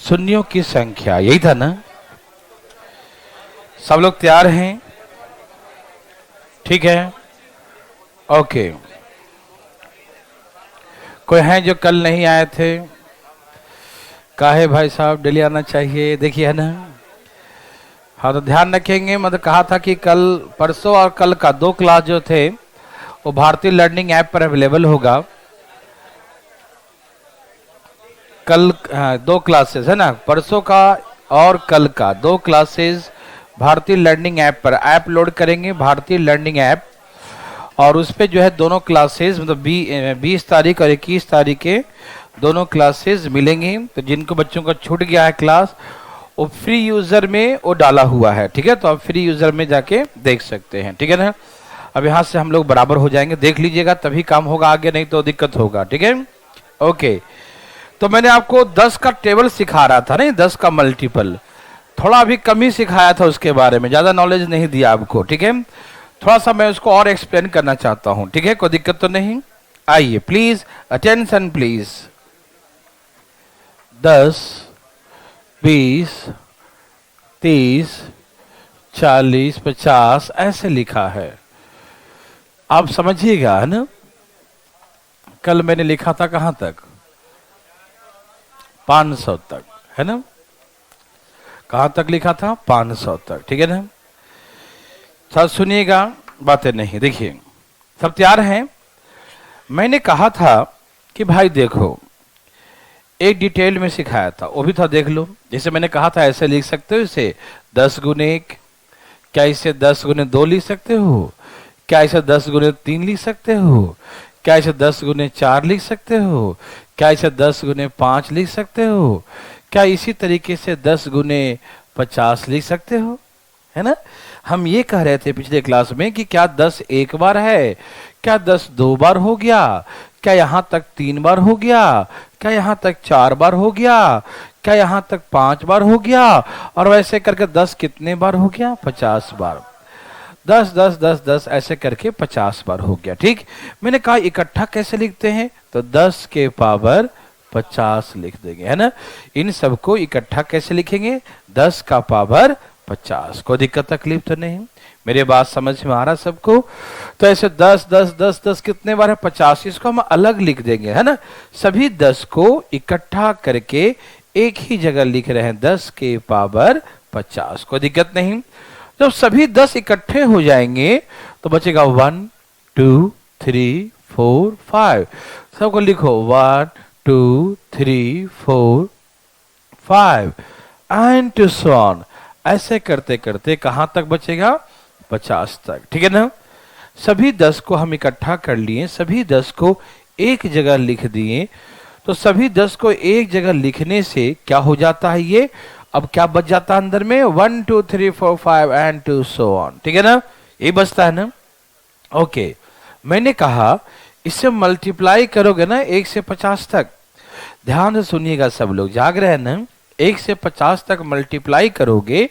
शून्यों की संख्या, यही था ना? सब लोग तैयार हैं? ठीक है, ओके। कोई हैं जो कल नहीं आए थे? काहे भाई साहब, डेली आना चाहिए, देखिए है ना। हाँ तो ध्यान रखेंगे, मतलब कहा था कि कल परसों और कल का 2 क्लास जो थे वो भारतीय लर्निंग ऐप पर अवेलेबल होगा। कल 2 क्लासेस है ना, परसों का और कल का 2 क्लासेस भारतीय लर्निंग ऐप पर ऐप लोड करेंगे, भारतीय लर्निंग ऐप, और उस पे जो है दोनों क्लासेस मतलब 20 तारीख और 21 तारीख के दोनों क्लासेस मिलेंगी। तो जिनको बच्चों का छूट गया है क्लास, वो फ्री यूजर में वो डाला हुआ है, ठीक है, तो आप फ्री यूजर में जाके देख सकते हैं, ठीक है ना। अब यहाँ से हम लोग बराबर हो जाएंगे, देख लीजिएगा तभी काम होगा, आगे नहीं तो दिक्कत होगा, ठीक है, ओके। तो मैंने आपको 10 का टेबल सिखा रहा था, नहीं 10 का मल्टीपल, थोड़ा अभी कम ही सिखाया था उसके बारे में, ज्यादा नॉलेज नहीं दिया आपको, ठीक है। थोड़ा सा मैं उसको और एक्सप्लेन करना चाहता हूं, ठीक है, कोई दिक्कत तो नहीं। आइए प्लीज, अटेंशन प्लीज। 10, 20, 30, 40, 50 ऐसे लिखा है, आप समझिएगा, है ना। कल मैंने लिखा था कहां तक? 500 तक, है ना। कहां तक लिखा था? 500 तक, ठीक है ना। सब सुनिएगा, बातें नहीं, देखिए सब तैयार हैं। मैंने कहा था कि भाई देखो, एक डिटेल में सिखाया था, वो भी था देख लो। जैसे मैंने कहा था ऐसे लिख सकते हो इसे 10 गुने 1, क्या इसे 10 गुने 2 लिख सकते हो? क्या इसे 10 गुने 3 लिख सकते हो? क्या इसे 10 गुने 4 लिख सकते हो? क्या इसे 10 गुने 5 लिख सकते हो? क्या इसी तरीके से 10 गुने 50 लिख सकते हो? है ना। हम ये कह रहे थे पिछले क्लास में कि क्या 10 एक बार है, क्या 10 2 बार हो गया, क्या यहां तक 3 बार हो गया, क्या यहां तक 4 बार हो गया, क्या यहां तक 5 बार हो गया, और वैसे करके 10 कितने बार हो गया? 50 बार। 10 10 10 10 ऐसे करके 50 बार हो गया, ठीक। मैंने कहा इकट्ठा कैसे लिखते हैं, तो 10 के पावर 50 लिख देंगे, है ना। इन सबको इकट्ठा कैसे लिखेंगे? 10 का पावर 50। कोई दिक्कत तकलीफ तो नहीं, मेरे बात समझ में आ रहा सबको? तो ऐसे 10 10 10 10 कितने बार है? 50। इसको हम अलग लिख देंगे, है ना। सभी 10 को इकट्ठा करके एक ही जगह लिख रहे हैं, 10 के पावर 50। कोई दिक्कत नहीं। जब सभी 10 इकट्ठे हो जाएंगे तो बचेगा 1 2 3 4 5। सबको लिखो 1 2 3 4 5 एंड टू सो ऑन। ऐसे करते करते कहां तक बचेगा? 50 तक, ठीक है ना। सभी 10 को हम इकट्ठा कर लिए, सभी 10 को एक जगह लिख दिए। तो सभी 10 को एक जगह लिखने से क्या हो जाता है? ये अब क्या बच जाता है अंदर में? 1 2 3 4 5 एंड टू सो ऑन, ठीक है ना। ये बचता है ना, ओके। मैंने कहा इससे मल्टीप्लाई करोगे ना 1 से 50 तक, ध्यान से सुनिएगा सब लोग, जाग रहे हैं ना। 1 से 50 तक मल्टीप्लाई करोगे,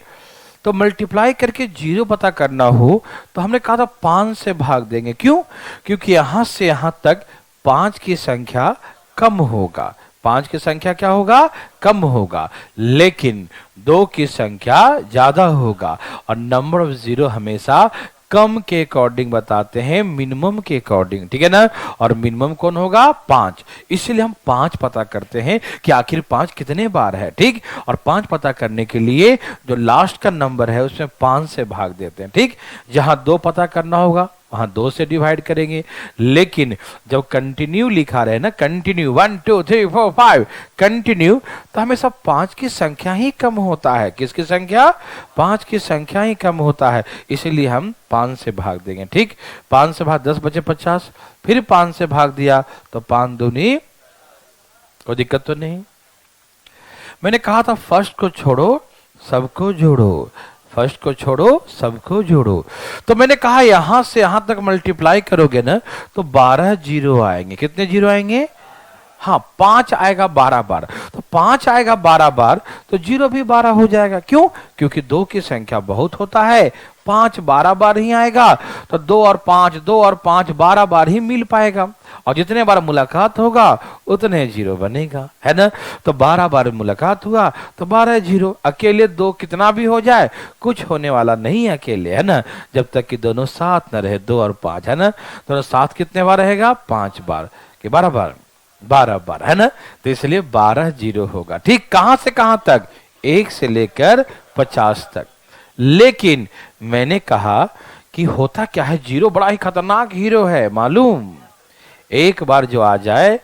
तो मल्टीप्लाई करके 0 पता करना हो तो हमने कहा था 5 से भाग देंगे। क्यों? क्योंकि यहां से यहां तक 5 की संख्या कम होगा। 5 की संख्या क्या होगा? कम होगा। लेकिन 2 की संख्या ज्यादा होगा, और नंबर ऑफ 0 हमेशा कम के अकॉर्डिंग बताते हैं, मिनिमम के अकॉर्डिंग, ठीक है ना। और मिनिमम कौन होगा? 5। इसलिए हम 5 पता करते हैं कि आखिर 5 कितने बार है, ठीक। और 5 पता करने के लिए जो लास्ट का नंबर है उसमें 5 से भाग देते हैं, ठीक। जहां 2 पता करना होगा वहां 2 से डिवाइड करेंगे। लेकिन जब कंटिन्यू लिखा रहे ना, कंटिन्यू 1 2 3 4 5 कंटिन्यू, तो हमेशा 5 की संख्या ही कम होता है। किसकी संख्या? 5 की संख्या ही कम होता है, इसीलिए हम 5 से भाग देंगे, ठीक। 5 से भाग 10 बचे 50, फिर 5 से भाग दिया तो 5 दूनी, कोई दिक्कत तो नहीं। मैंने कहा था फर्स्ट को छोड़ो सबको जोड़ो, फर्स्ट को छोड़ो सबको जोड़ो। तो मैंने कहा यहां से यहां तक मल्टीप्लाई करोगे ना तो 12 जीरो आएंगे। कितने जीरो आएंगे? हाँ, 5 आएगा 12 बार, तो 5 आएगा 12 बार तो 0 भी 12 हो जाएगा। क्यों? क्योंकि 2 की संख्या बहुत होता है, 5 12 बार ही आएगा, तो 2 और 5 12 बार ही मिल पाएगा। और जितने बार मुलाकात होगा उतने जीरो बनेगा, है ना। तो 12 बार मुलाकात हुआ तो 12 जीरो। अकेले दो कितना भी हो जाए कुछ होने वाला नहीं है अकेले, है ना, जब तक कि दोनों साथ न रहे। 2 और 5, है ना, दोनों साथ कितने बार रहेगा 5 बार कि 12 बार, 12 बार, है ना। तो इसलिए 12 जीरो होगा। ठीक, कहां से कहां तक, 1 से लेकर 50 तक। लेकिन मैंने कहा कि होता क्या है, जीरो बड़ा ही खतरनाक हीरो है मालूम। एक बार जो आ जाए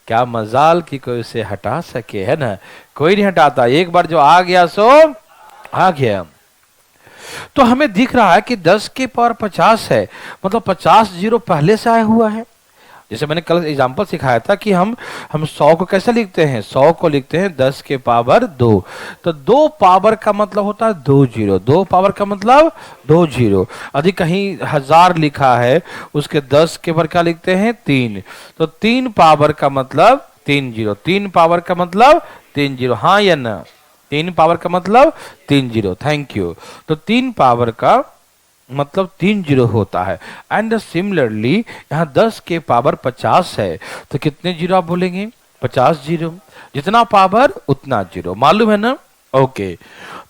क्या मजाल कि कोई उसे हटा सके, है ना, कोई नहीं हटाता। एक बार जो आ गया सो आ गया। तो हमें दिख रहा है कि 10 की पावर 50 है, मतलब 50 जीरो पहले से आया हुआ है। जैसे मैंने कल एग्जांपल सिखाया था कि हम 100 को कैसे लिखते हैं, 100 को लिखते हैं 10 के पावर 2। तो 2 पावर का मतलब होता है 2 जीरो, 2 पावर का मतलब 2 जीरो। यदि कहीं 1000 लिखा है उसके 10 के बार क्या लिखते हैं 3, तो 3 पावर का मतलब 3 जीरो, 3 पावर का मतलब 3 जीरो, हाँ या ना, 3 पावर का मतलब 3 जीरो। Thank you. तो 3 पावर का मतलब 3 जीरो होता है। एंड सिमिलरली यहाँ 10 के पावर 50 है तो कितने जीरो आप बोलेंगे 50 जीरो, जितना पावर उतना जीरो, मालूम है ना। ओके,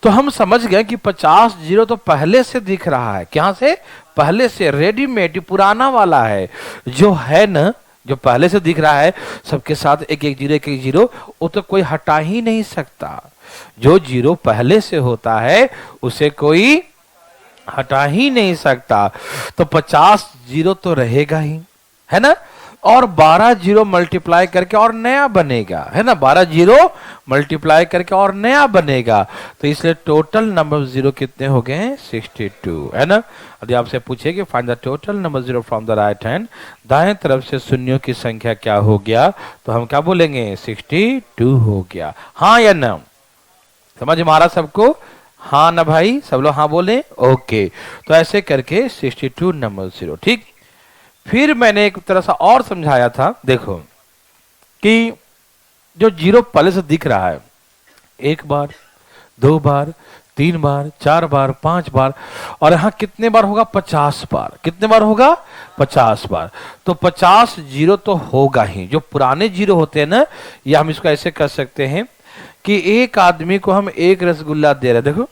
तो हम समझ गए कि 50 जीरो तो पहले से दिख रहा है। क्या से, पहले से, रेडीमेड पुराना वाला है जो है ना, जो पहले से दिख रहा है सबके साथ एक एक जीरो एक एक जीरो, वो तो कोई हटा ही नहीं सकता। जो जीरो पहले से होता है उसे कोई हटा ही नहीं सकता। तो 50 जीरो तो रहेगा ही, है ना, और 12 जीरो मल्टीप्लाई करके और नया बनेगा, है ना, 12 जीरो मल्टीप्लाई करके और नया बनेगा। तो इसलिए टोटल नंबर जीरो कितने हो गए 62, है ना। यदि आपसे पूछे कि find the total number zero from the right hand, दाएं तरफ से शून्यों की संख्या क्या हो गया, तो हम क्या बोलेंगे 62 हो गया। हाँ या ना, समझ मारा सबको, हाँ ना भाई, सब लोग हाँ बोले। ओके, तो ऐसे करके 62 नंबर जीरो। ठीक, फिर मैंने एक तरह सा और समझाया था, देखो कि जो जीरो पहले से दिख रहा है 1 बार 2 बार 3 बार 4 बार 5 बार, और यहां कितने बार होगा 50 बार। कितने बार होगा 50 बार। तो 50 जीरो तो होगा ही। जो पुराने जीरो होते हैं ना, या हम इसको ऐसे कर सकते हैं कि एक आदमी को हम एक रसगुल्ला दे रहे हैं, देखो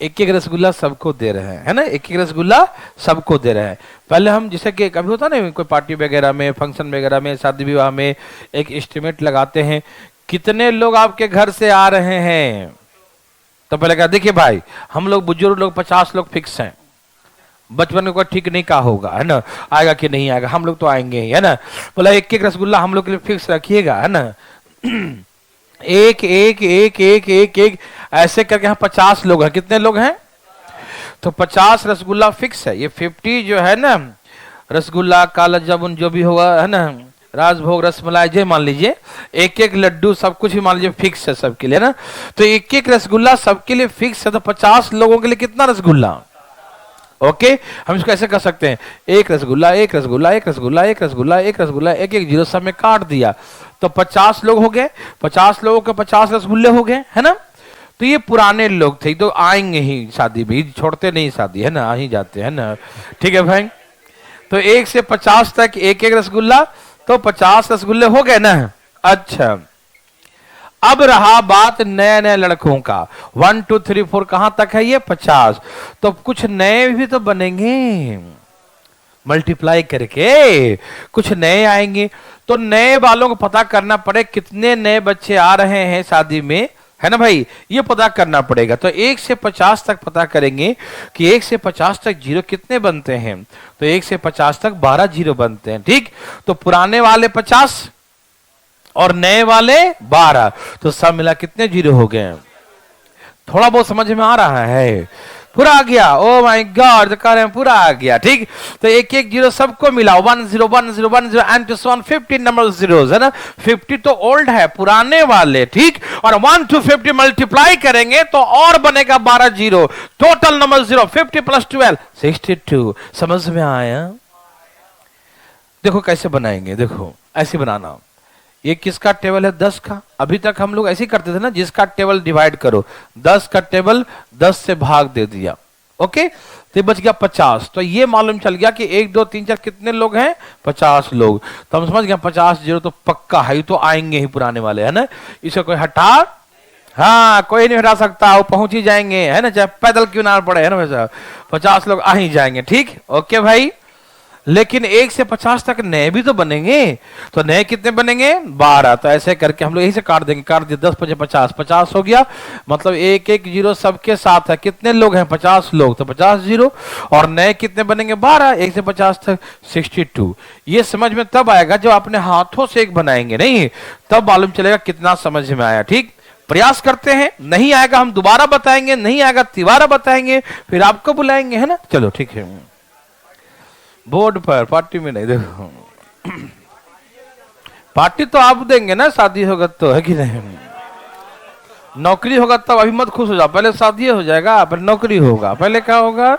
एक एक रसगुल्ला सबको दे रहे हैं, है ना, एक एक रसगुल्ला सबको दे रहे हैं। पहले हम जैसे कि कभी होता ना कोई पार्टी वगैरह में, फंक्शन वगैरह में, शादी विवाह में एक एस्टिमेट लगाते हैं कितने लोग आपके घर से आ रहे हैं। तो पहले कहा देखिए भाई हम लोग बुजुर्ग लोग 50 लोग फिक्स हैं, बचपन में कोई ठीक नहीं कहा होगा, है ना, आएगा कि नहीं आएगा, हम लोग तो आएंगे ही, है ना। बोला एक एक रसगुल्ला हम लोग के लिए फिक्स रखिएगा, है ना। एक एक एक एक एक एक ऐसे करके यहाँ 50 लोग हैं। कितने लोग हैं, तो 50 रसगुल्ला फिक्स है। ये 50 जो है ना, रसगुल्ला काला जामुन जो भी होगा, है ना, राजभोग रसमलाई जो मान लीजिए, एक एक लड्डू सब कुछ ही मान लीजिए फिक्स है सबके लिए ना। तो एक एक रसगुल्ला सबके लिए फिक्स है, तो 50 लोगों के लिए कितना रसगुल्ला। ओके, हम इसको ऐसे कर सकते हैं, एक रसगुल्ला एक रसगुल्ला एक रसगुल्ला एक रसगुल्ला एक रसगुल्ला, एक एक जीरो सब में काट दिया तो 50 लोग हो गए। 50 लोगों के 50 रसगुल्ले हो गए, है ना। तो ये पुराने लोग थे, तो आएंगे ही शादी में, छोड़ते नहीं शादी, है ना, आ ही जाते हैं ना। ठीक है भाई, तो 1 से 50 तक एक एक रसगुल्ला, तो 50 रसगुल्ले हो गए ना। अच्छा, अब रहा बात नए नए लड़कों का, 1 2 3 4 कहां तक है ये 50। तो कुछ नए भी तो बनेंगे, मल्टीप्लाई करके कुछ नए आएंगे। तो नए वालों को पता करना पड़े कितने नए बच्चे आ रहे हैं शादी में, है ना भाई, ये पता करना पड़ेगा। तो 1 से 50 तक पता करेंगे कि 1 से 50 तक जीरो कितने बनते हैं। तो 1 से 50 तक 12 जीरो बनते हैं। ठीक, तो पुराने वाले 50 और नए वाले 12, तो सब मिला कितने जीरो हो गए। थोड़ा बहुत समझ में आ रहा है, पूरा आ गया। ओ माय गॉड, कह रहे हैं पूरा आ गया। ठीक, तो एक एक जीरो सबको मिला, 1 0 1 0 1 0 एंड 50 नंबर जीरोस, है ना। 50 तो ओल्ड है, पुराने वाले। ठीक, और 1 to 50 मल्टीप्लाई करेंगे तो और बनेगा 12 जीरो। Total number zero 50 + 12 62। समझ में आया। देखो कैसे बनाएंगे, देखो ऐसे बनाना। ये किसका टेबल है 10 का। अभी तक हम लोग ऐसे ही करते थे ना, जिसका टेबल डिवाइड करो, 10 का टेबल 10 से भाग दे दिया, ओके, तो बच गया 50। तो ये मालूम चल गया कि 1 2 3 4 कितने लोग हैं, 50 लोग। तो हम समझ गए 50 जीरो तो पक्का है, तो आएंगे ही पुराने वाले, है ना। इसे कोई हटा, हाँ कोई नहीं हटा सकता, वो पहुंच ही जाएंगे, है ना, चाहे पैदल क्यों ना पड़े, है ना वैसा 50 लोग आ ही जाएंगे। ठीक, ओके भाई। लेकिन 1 से 50 तक नए भी तो बनेंगे, तो नए कितने बनेंगे, 12। तो ऐसे करके हम लोग यही से काट देंगे, काट दिए 10 5 50, 50 हो गया। मतलब 1 1 जीरो सबके साथ है, कितने लोग हैं, 50 लोग, तो 50 जीरो। और नए कितने बनेंगे, 12, 1 से 50 तक 62। ये समझ में तब आएगा जब अपने हाथों से एक बनाएंगे, नहीं तब मालूम चलेगा कितना समझ में आया। ठीक, प्रयास करते हैं, नहीं आएगा हम दोबारा बताएंगे, नहीं आएगा तिबारा बताएंगे, फिर आपको बुलाएंगे, है ना। चलो ठीक है, बोर्ड पर, पार्टी में नहीं, देखो पार्टी तो आप देंगे ना, शादी होगा तो, है कि नहीं। नौकरी होगा तब, अभी मत खुश हो जाओ, पहले शादी हो जाएगा, फिर नौकरी होगा, पहले क्या होगा,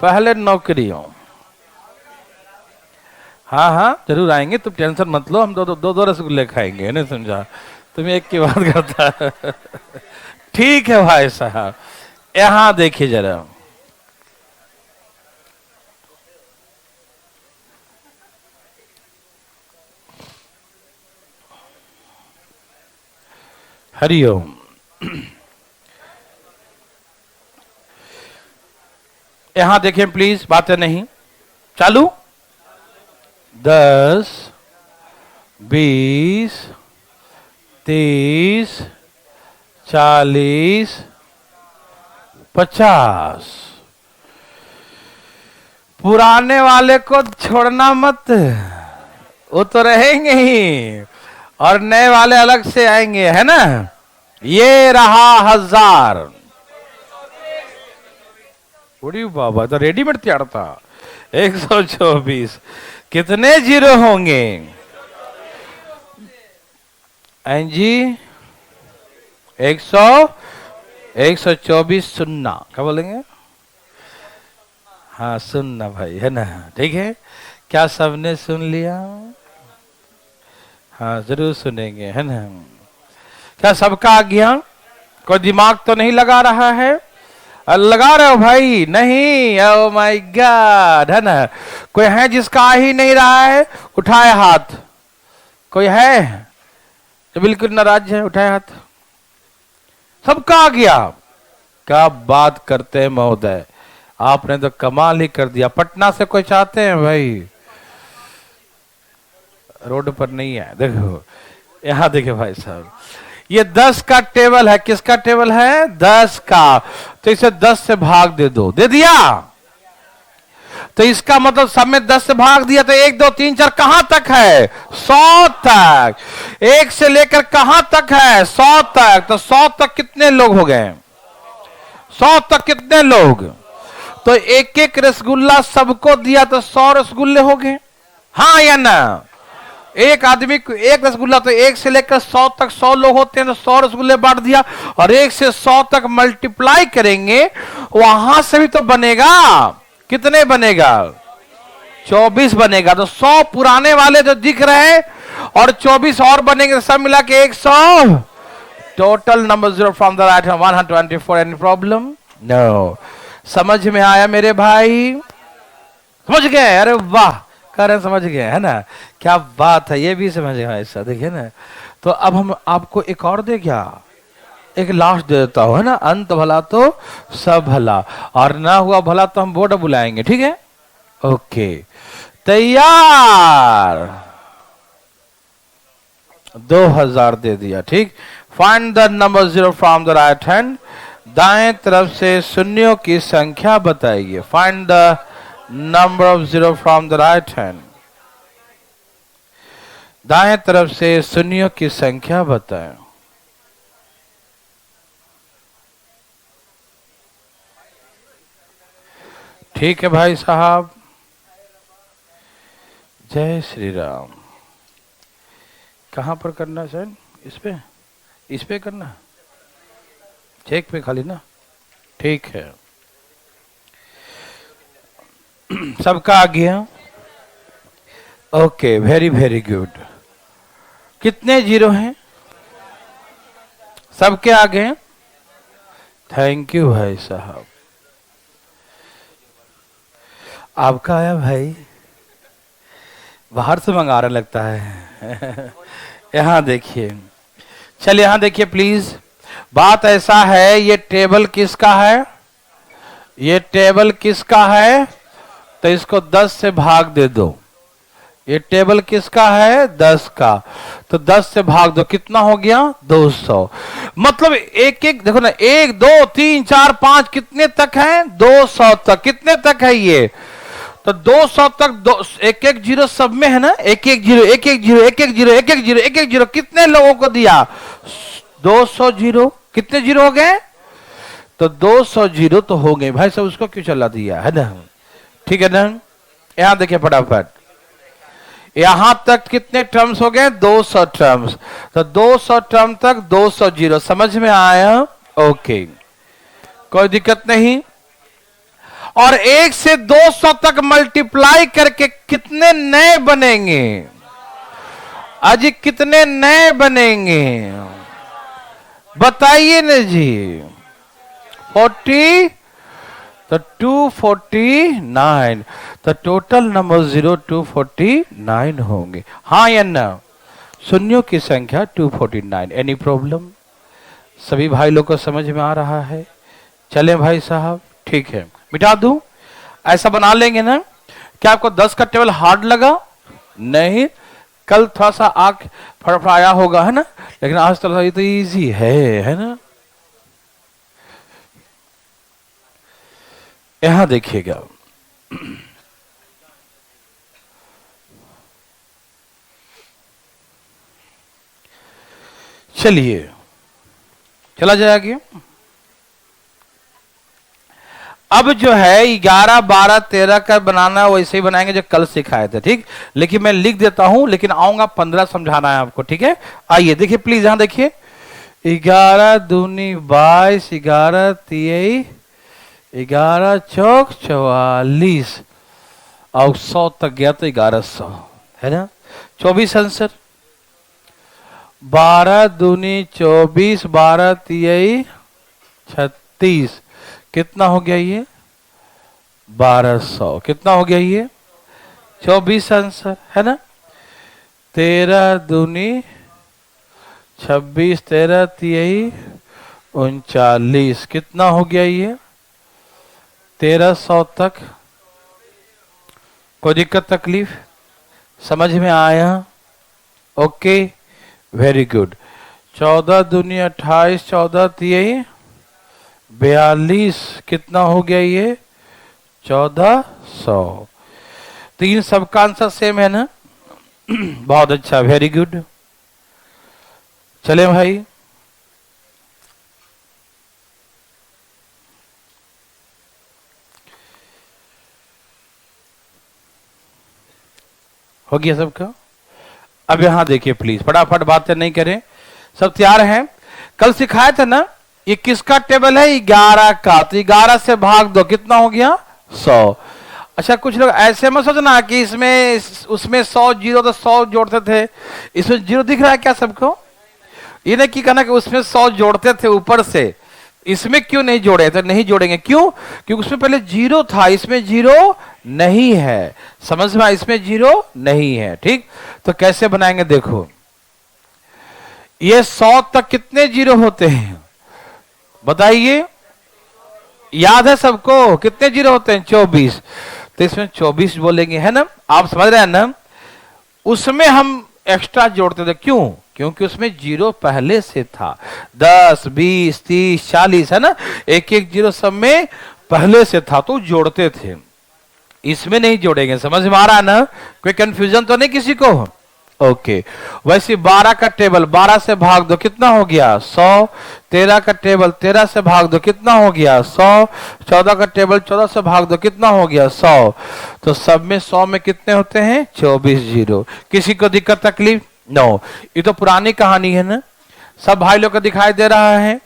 पहले नौकरी हो। हाँ हाँ जरूर आएंगे, तुम टेंशन मत लो, हम दो रसगुल्ले खाएंगे, नहीं समझा, तुम्हें एक की बात करता है। ठीक है भाई साहब, यहां देखिए जरा, हरिओम। यहां देखें प्लीज, बातें नहीं चालू। 10 20 30 40 50। पुराने वाले को छोड़ना मत, वो तो रहेंगे ही, और नए वाले अलग से आएंगे, है ना। ये रहा 1000। बड़ी बाबा, तो रेडीमेड तैयार था। 124, कितने जीरो होंगे जी, 124 सुनना, क्या बोलेंगे, हाँ सुनना भाई, है ना। ठीक है, क्या सबने सुन लिया, हाँ जरूर सुनेंगे, है ना। क्या सबका आ गया, कोई दिमाग तो नहीं लगा रहा है, लगा रहे हो भाई, नहीं, ओ माय गॉड, है ना। कोई है जिसका आ ही नहीं रहा है, उठाए हाथ, कोई है तो बिल्कुल नाराज है, उठाए हाथ, सबका आ गया। क्या बात करते हैं महोदय, आपने तो कमाल ही कर दिया। पटना से कोई चाहते हैं भाई, रोड पर नहीं है, देखो यहां देखिए भाई साहब, ये 10 का टेबल है, किसका टेबल है, 10 का। तो इसे 10 से भाग दे दो, दे दिया, तो इसका मतलब सब में 10 से भाग दिया, तो 1 2 3 4 कहां तक है, 100 तक। 1 से लेकर कहां तक है, 100 तक। तो 100 तक कितने लोग हो गए, 100 तक कितने लोग, तो एक एक रसगुल्ला सबको दिया तो 100 रसगुल्ले हो गए, हाँ या ना। एक आदमी को एक रसगुल्ला, तो 1 से लेकर 100 तक 100 लोग होते हैं, तो 100 रसगुल्ले बांट दिया। और 1 से 100 तक मल्टीप्लाई करेंगे, वहां से भी तो बनेगा, कितने बनेगा, 24 बनेगा। तो 100 पुराने वाले जो दिख रहे हैं और 24 और बनेंगे, सब मिला के 100। Total number zero from the right hand 124। Any problem, no. समझ में आया मेरे भाई, समझ गए, अरे वाह, कारण समझ गए, है ना, क्या बात है, ये भी समझ गए ऐसा, देखिए ना। तो अब हम आपको एक और दे, क्या एक लास्ट दे देता हूं, है ना, अंत भला तो सब भला, और ना हुआ भला तो हम बोर्ड बुलाएंगे, ठीक है। ओके, तैयार, 2000 दे दिया, ठीक। Find the number zero from the right hand, दाएं तरफ से शून्यों की संख्या बताइए। Find the number of zero from the right hand, दाएं तरफ से शून्यों की संख्या बताएं। ठीक है भाई साहब, जय श्री राम। कहां पर करना है, इस पे करना, चेक पे खाली ना, ठीक है। सबका आ गया, ओके, वेरी वेरी गुड। कितने जीरो हैं, सबके आ गए, थैंक यू भाई साहब। आपका आया भाई, बाहर से मंगा रहा लगता है। यहां देखिए, चलिए यहां देखिए प्लीज। बात ऐसा है, ये टेबल किसका है, ये टेबल किसका है, तो इसको 10 से भाग दे दो। ये टेबल किसका है, 10 का, तो 10 से भाग दो, कितना हो गया, 200। मतलब एक एक देखो ना, 1 2 3 4 5 कितने तक है, 200 तक। कितने तक है ये, तो 200 तक। एक एक जीरो सब में है ना, एक एक जीरो, एक एक जीरो, एक एक जीरो, एक एक जीरो, एक एक जीरो। कितने लोगों को दिया, 200 जीरो। कितने जीरो हो गए, तो 200 जीरो तो हो गए भाई सब। उसको क्यों चला दिया है ना, ठीक है ना। यहां देखिए फटाफट, यहां तक कितने टर्म्स हो गए, 200 टर्म्स। तो 200 टर्म तक 200 जीरो। समझ में आया, ओके, कोई दिक्कत नहीं। और 1 से 200 तक मल्टीप्लाई करके कितने नए बनेंगे, अजी कितने नए बनेंगे, बताइए ना जी। 40, तो 249, तो टोटल नंबर 249 होंगे, हाँ या ना। शून्यों की संख्या 249। एनी प्रॉब्लम, सभी भाई लोग को समझ में आ रहा है। चलें भाई साहब, ठीक है, मिटा दूं, ऐसा बना लेंगे ना। क्या आपको 10 का टेबल हार्ड लगा, नहीं, कल थोड़ा सा आंख फड़फड़ाया होगा है ना, लेकिन आज तो ये तो इजी है ना। यहां देखिएगा, चलिए चला जाएगा। अब जो है 11 12 13 का बनाना वैसे ही बनाएंगे जो कल सिखाए थे, ठीक। लेकिन मैं लिख देता हूं, लेकिन आऊंगा 15 समझाना है आपको, ठीक है। आइए देखिए प्लीज, यहां देखिए, 11 दूनी 22, 11 तियई, 11 चौक 44, और 100 तक गया तो 1100 है ना। 24 आंसर, 12 दूनी 24, 12 तियई 36, कितना हो गया ये, 1200। कितना हो गया ये, 24 आंसर है ना। 13 दूनी 26, 13 तियई 39, कितना हो गया ये, 1300 तक। कोई दिक्कत तकलीफ, समझ में आया, ओके, वेरी गुड। 14 दूनी 28, 14 तियई 42, कितना हो गया ये, 1400। तीन सबका आंसर सेम है ना, बहुत अच्छा, वेरी गुड। चले भाई, हो गया सबका। अब यहां देखिए प्लीज, फटाफट बातें नहीं करें, सब तैयार हैं। कल सिखाया था ना, ये किसका टेबल है, 11 का, तो 11 से भाग दो, कितना हो गया, 100। अच्छा, कुछ लोग ऐसे मत सोचना कि इसमें उसमें 100 जीरो, तो 100 जोड़ते थे, इसमें जीरो दिख रहा है क्या सबको, ये नहीं कि कहना कि उसमें 100 जोड़ते थे ऊपर से, इसमें क्यों नहीं जोड़े, तो नहीं जोड़ेंगे, क्यों, क्योंकि उसमें पहले जीरो था, इसमें जीरो नहीं है। समझ में, इसमें जीरो नहीं है, ठीक। तो कैसे बनाएंगे, देखो, ये 100 तक कितने जीरो होते हैं, बताइए, याद है सबको, कितने जीरो होते हैं, 24। तो इसमें 24 बोलेंगे, है ना, आप समझ रहे हैं ना। उसमें हम एक्स्ट्रा जोड़ते थे, क्यों, क्योंकि उसमें जीरो पहले से था, 10 20 30 40 है ना, एक एक जीरो सब में पहले से था, तो जोड़ते थे। इसमें नहीं जोड़ेंगे, समझ में आ रहा है ना, कोई कंफ्यूजन तो नहीं किसी को, ओके। वैसे 12 का टेबल 12 से भाग दो, कितना हो गया, 100। 13 का टेबल 13 से भाग दो, कितना हो गया, 100। 14 का टेबल 14 से भाग दो, कितना हो गया, 100। तो सब में 100 में कितने होते हैं, 24 जीरो। किसी को दिक्कत तकलीफ, नो। ये तो पुरानी कहानी है ना, सब भाई लोग को दिखाई दे रहा है।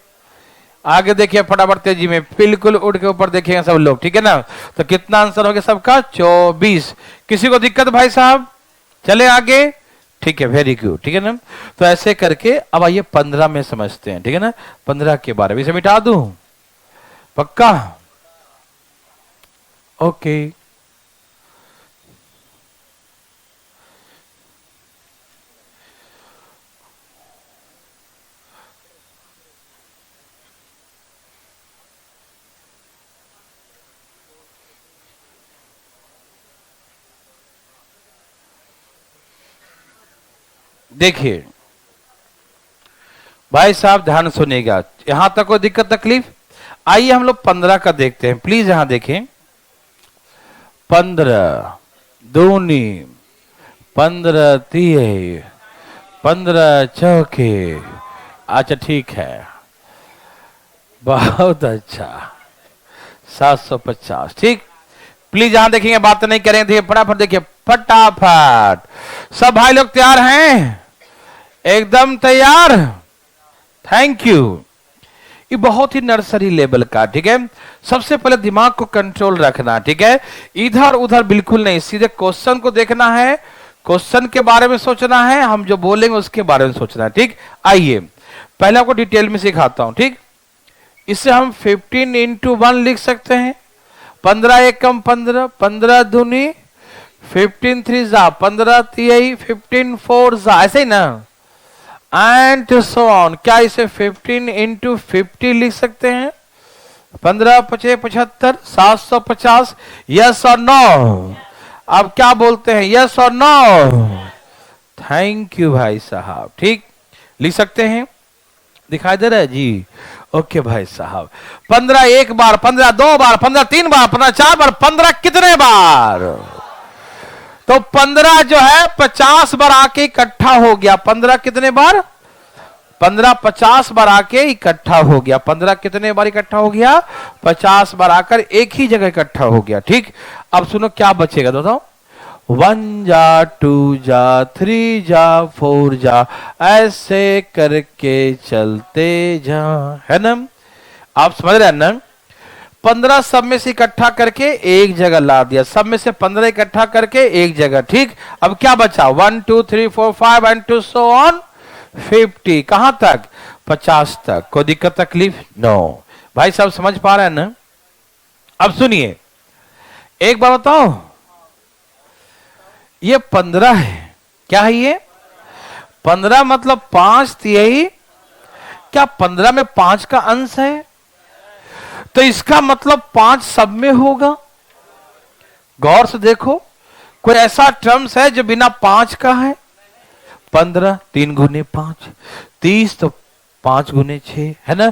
आगे देखिए फटाफट तेजी में, बिल्कुल उड़ के ऊपर देखेंगे सब लोग, ठीक है ना। तो कितना आंसर हो गया सबका, 24। किसी को दिक्कत भाई साहब, चले आगे, ठीक है, वेरी गुड, ठीक है ना। तो ऐसे करके अब आइए 15 में समझते हैं, ठीक है ना। 15 के बारे में इसे मिटा दूं, पक्का, ओके। देखिए भाई साहब ध्यान सुनिएगा, यहां तक कोई दिक्कत तकलीफ? आइए हम लोग 15 का देखते हैं, प्लीज यहां देखें। 15 दूनी, 15 तिये, 15 चौके। अच्छा ठीक है, बहुत अच्छा, 750। ठीक, प्लीज यहां देखेंगे, बात नहीं करेंगे, फटाफट देखिए, फटाफट। सब भाई लोग तैयार हैं? एकदम तैयार? Thank you. ये बहुत ही नर्सरी लेवल का, ठीक है। सबसे पहले दिमाग को कंट्रोल रखना, ठीक है। इधर उधर बिल्कुल नहीं, सीधे क्वेश्चन को देखना है, क्वेश्चन के बारे में सोचना है, हम जो बोलेंगे उसके बारे में सोचना है। ठीक, आइए पहले आपको डिटेल में सिखाता हूं। ठीक, इससे हम 15 इंटू 1 लिख सकते हैं। 15 एकम 15, 15 दूनी, 15 3 जा 15 तिहाई, 15 4 जा, ऐसे ही ना, एंड सो ऑन। क्या इसे 15 इंटू 50 लिख सकते हैं? 15 5 75, 750। यस और नो? अब क्या बोलते हैं, यस और नो? थैंक यू भाई साहब। ठीक, लिख सकते हैं, दिखाई दे रहा है जी? ओके भाई साहब। 15 एक बार, 15 दो बार, 15 तीन बार, 15 चार बार, 15 कितने बार? तो 15 जो है 50 बार आके इकट्ठा हो गया। 15 कितने बार? 15 50 बार आके इकट्ठा हो गया। 15 कितने बार इकट्ठा हो गया? 50 बार आकर एक ही जगह इकट्ठा हो गया। ठीक, अब सुनो क्या बचेगा दोस्तों। 1 जा 2 जा 3 जा 4 जा, ऐसे करके चलते जा, है ना? आप समझ रहे हैं ना? 15 सब में से इकट्ठा करके एक जगह ला दिया, सब में से 15 इकट्ठा करके एक जगह। ठीक, अब क्या बचा? 1 2 3 4 5 एंड टू सो ऑन 50। कहां तक? 50 तक। कोई दिक्कत तकलीफ? नो। भाई साहब समझ पा रहे हैं ना? अब सुनिए, एक बार बताओ, ये 15 है, क्या है ये? 15 मतलब 5 तिहाई। क्या 15 में 5 का अंश है? तो इसका मतलब 5 सब में होगा। गौर से देखो, कोई ऐसा टर्म्स है जो बिना 5 का है? 15 3 गुने 5, 30 तो 5 गुने 6, है ना?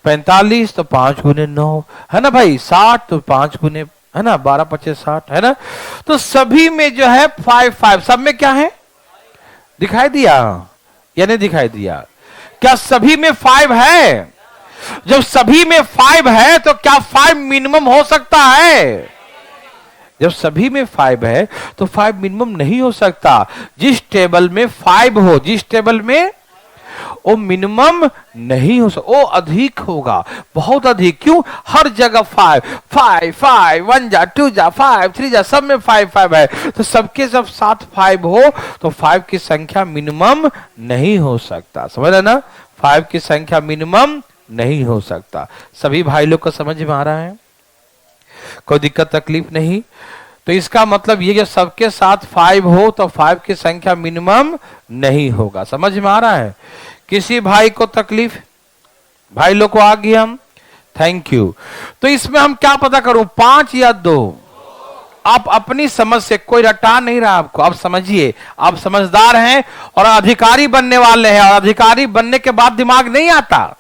45 तो 5 गुने 9, है ना भाई? 60 तो 5 गुने, है ना? 12 25 60, है ना? तो सभी में जो है 5 5, सब में क्या है? दिखाई दिया या नहीं दिखाई दिया? क्या सभी में 5 है? जब सभी में 5 है तो क्या 5 मिनिमम हो सकता है? जब सभी में 5 है तो 5 मिनिमम नहीं हो सकता। जिस टेबल में 5 हो, जिस टेबल में, वो मिनिमम नहीं हो सकता, वो अधिक होगा, बहुत अधिक। क्यों? हर जगह 5 5 5, 1 जा 2 जा 5 3 जा, सब में 5 5 है। तो सबके सब साथ 5 हो तो 5 की संख्या मिनिमम नहीं हो सकता। समझ रहे ना? 5 की संख्या मिनिमम नहीं हो सकता। सभी भाई लोग को समझ में आ रहा है? कोई दिक्कत तकलीफ नहीं? तो इसका मतलब ये कि सबके साथ 5 हो तो 5 की संख्या मिनिमम नहीं होगा। समझ में आ रहा है? किसी भाई को तकलीफ? भाई लोग को आ गया? हम थैंक यू। तो इसमें हम क्या पता करूं, 5 या 2? आप अपनी समझ से, कोई रटा नहीं रहा आपको, आप समझिए। आप समझदार हैं और अधिकारी बनने वाले हैं, और अधिकारी बनने के बाद दिमाग नहीं आता।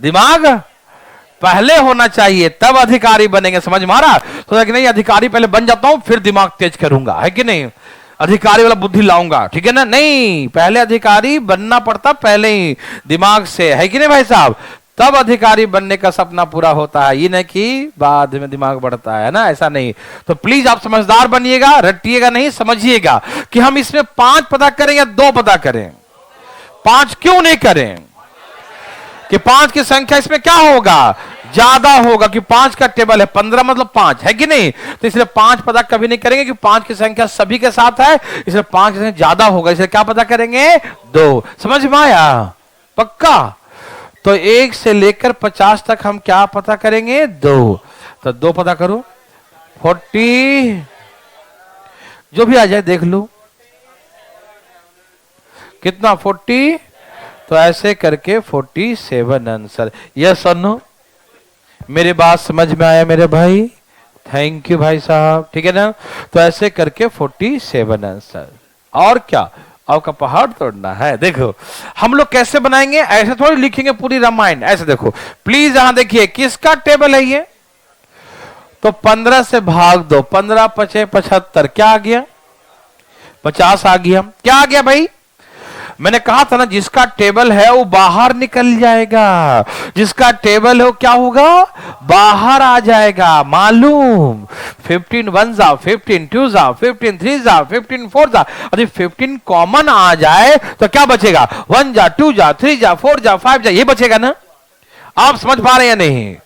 दिमाग पहले होना चाहिए, तब अधिकारी बनेंगे। समझ मारा? तो नहीं, अधिकारी पहले बन जाता हूं फिर दिमाग तेज करूंगा, है कि नहीं? अधिकारी वाला बुद्धि लाऊंगा, ठीक है ना? नहीं, पहले अधिकारी बनना पड़ता, पहले ही दिमाग से, है कि नहीं भाई साहब? तब अधिकारी बनने का सपना पूरा होता है, ये नहीं कि बाद में दिमाग बढ़ता है ना, ऐसा नहीं। तो प्लीज आप समझदार बनिएगा, रटिएगा नहीं, समझिएगा कि हम इसमें 5 पता करें या 2 पता करें। 5 क्यों नहीं करें? कि 5 की संख्या इसमें क्या होगा? ज्यादा होगा, कि 5 का टेबल है, 15 मतलब 5, है कि नहीं? तो इसलिए 5 पता कभी नहीं करेंगे कि 5 की संख्या सभी के साथ है, इसलिए 5 की संख्या ज्यादा होगा, इसलिए क्या पता करेंगे? 2। समझ में आया? पक्का? तो 1 से लेकर 50 तक हम क्या पता करेंगे? 2। तो 2 पता करो, 40, जो भी आ जाए देख लो कितना, 40। तो ऐसे करके 47 आंसर। यस और नो? मेरी बात समझ में आया मेरे भाई? थैंक यू भाई साहब, ठीक है ना? तो ऐसे करके 47 आंसर। और क्या? आपका पहाड़ तोड़ना है। देखो हम लोग कैसे बनाएंगे, ऐसे थोड़ी लिखेंगे पूरी रामायण, ऐसे देखो प्लीज यहां देखिए किसका टेबल है ये, तो 15 से भाग दो, 15 पचे 75, क्या आ गया 50 आ गया। क्या आ गया भाई, मैंने कहा था ना जिसका टेबल है वो बाहर निकल जाएगा, जिसका टेबल है वो क्या होगा, बाहर आ जाएगा। मालूम 15 1 जा 15 2 जा 15 3 जा 15 4 जा, यदि 15 कॉमन आ जाए तो क्या बचेगा, 1 जा 2 जा 3 जा 4 जा 5 जा, ये बचेगा ना। आप समझ पा रहे हैं या नहीं,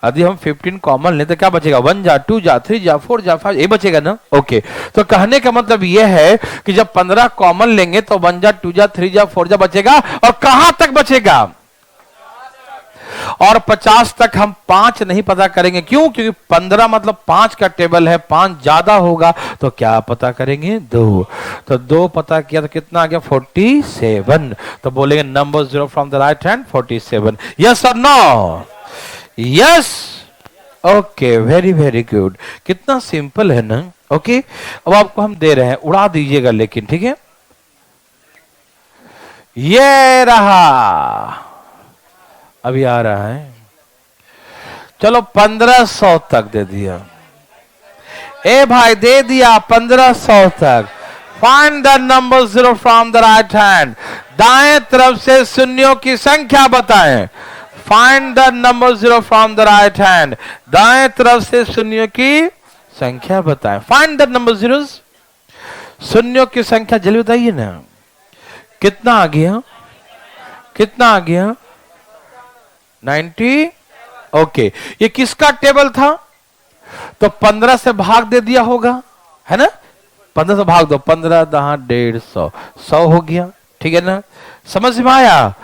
यदि हम 15 कॉमन लें तो क्या बचेगा, 1 जा 2 जा 3 जा 4 जा 5, ये बचेगा ना। ओके, तो कहने का मतलब ये है कि जब 15 कॉमन लेंगे तो 1 जा 2 जा 3 जा 4 जा बचेगा, और कहां तक बचेगा, और 50 तक हम 5 नहीं पता करेंगे, क्यों, क्योंकि 15 मतलब 5 का टेबल है, 5 ज्यादा होगा तो क्या पता करेंगे, 2, तो 2 पता किया तो कितना आ गया 47, तो बोलेंगे number 0 from the right hand 47, yes और no, yes, okay, very very good, कितना सिंपल है ना। ओके, अब आपको हम दे रहे हैं, उड़ा दीजिएगा लेकिन, ठीक है, ये रहा, अभी आ रहा है, चलो 1500 तक दे दिया, ए भाई दे दिया 1500 तक। Find the number 0 from the right hand, दाएं तरफ से शून्यों की संख्या बताएं। Find the number 0 from the right hand, दाएं तरफ से शून्यों की संख्या बताएं। फाइंड द नंबर 0, शून्यों की संख्या जल्दी बताइए ना, कितना आ गया, कितना आ गया 90। ओके, ये किसका टेबल था, तो 15 से भाग दे दिया होगा, है ना, 15 से भाग दो, 15 10 150, 100 हो गया, ठीक है ना, समझ में आया,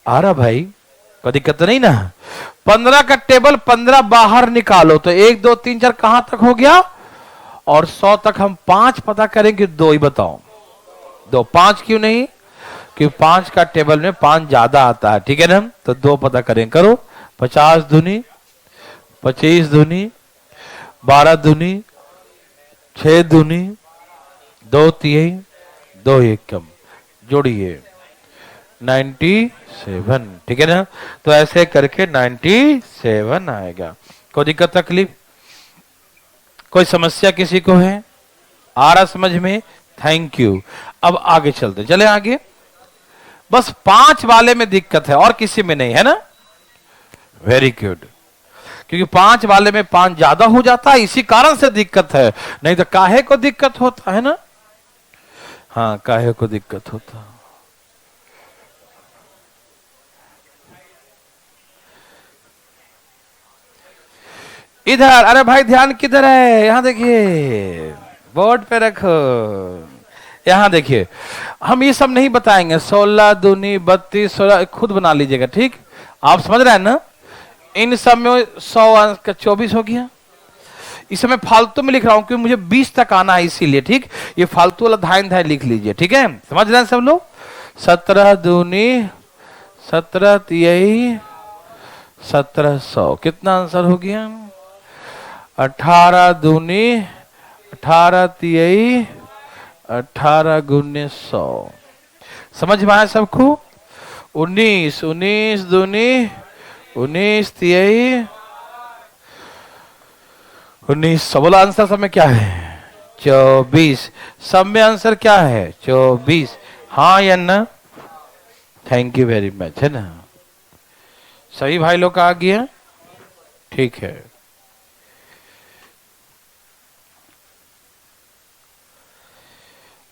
आ रहा भाई, कोई दिक्कत नहीं ना। 15 का टेबल 15 बाहर निकालो तो 1 2 3 4 कहां तक हो गया, और 100 तक हम 5 पता करेंगे, 2 ही बताओ, 2 5 क्यों नहीं, कि 5 का टेबल में 5 ज्यादा आता है, ठीक है ना, तो 2 पता करें, करो 50 दूनी 25 दूनी 12 दूनी 6 दूनी 2 तिहाई 2 एकम, जोड़िए 97, ठीक है ना, तो ऐसे करके 97 आएगा। कोई दिक्कत तकलीफ, कोई समस्या किसी को है, आ रहा समझ में, थैंक यू। अब आगे चलते, चले आगे, बस 5 वाले में दिक्कत है और किसी में नहीं है ना, वेरी गुड, क्योंकि 5 वाले में 5 ज्यादा हो जाता है, इसी कारण से दिक्कत है, नहीं तो काहे को दिक्कत होता है ना, हाँ काहे को दिक्कत होता। इधर, अरे भाई ध्यान किधर है, यहां देखिए, बोर्ड पे रखो, यहां देखिए, हम ये सब नहीं बताएंगे, 16 दूनी 32 16, खुद बना लीजिएगा, ठीक, आप समझ रहे हैं ना, इन सब में 100 अंक का 24 हो गया, इस समय फालतू में लिख रहा हूं क्योंकि मुझे 20 तक आना है इसीलिए, ठीक, ये फालतू वाला धाइन धाय लिख लीजिए, ठीक है, समझ रहे हैं सब लोग। 17 दूनी 17 तिहाई 1700, कितना आंसर हो गया, 18 दूनी 18 तिहाई 18 गुने 100, समझ में आया सबको। 19 19 दूनी 19 तिहाई 1900, बोला आंसर सब में क्या है 24, सब में आंसर क्या है 24, हाँ या ना, थैंक यू वेरी मच, है ना, सही भाई लोग का आ गया, ठीक है,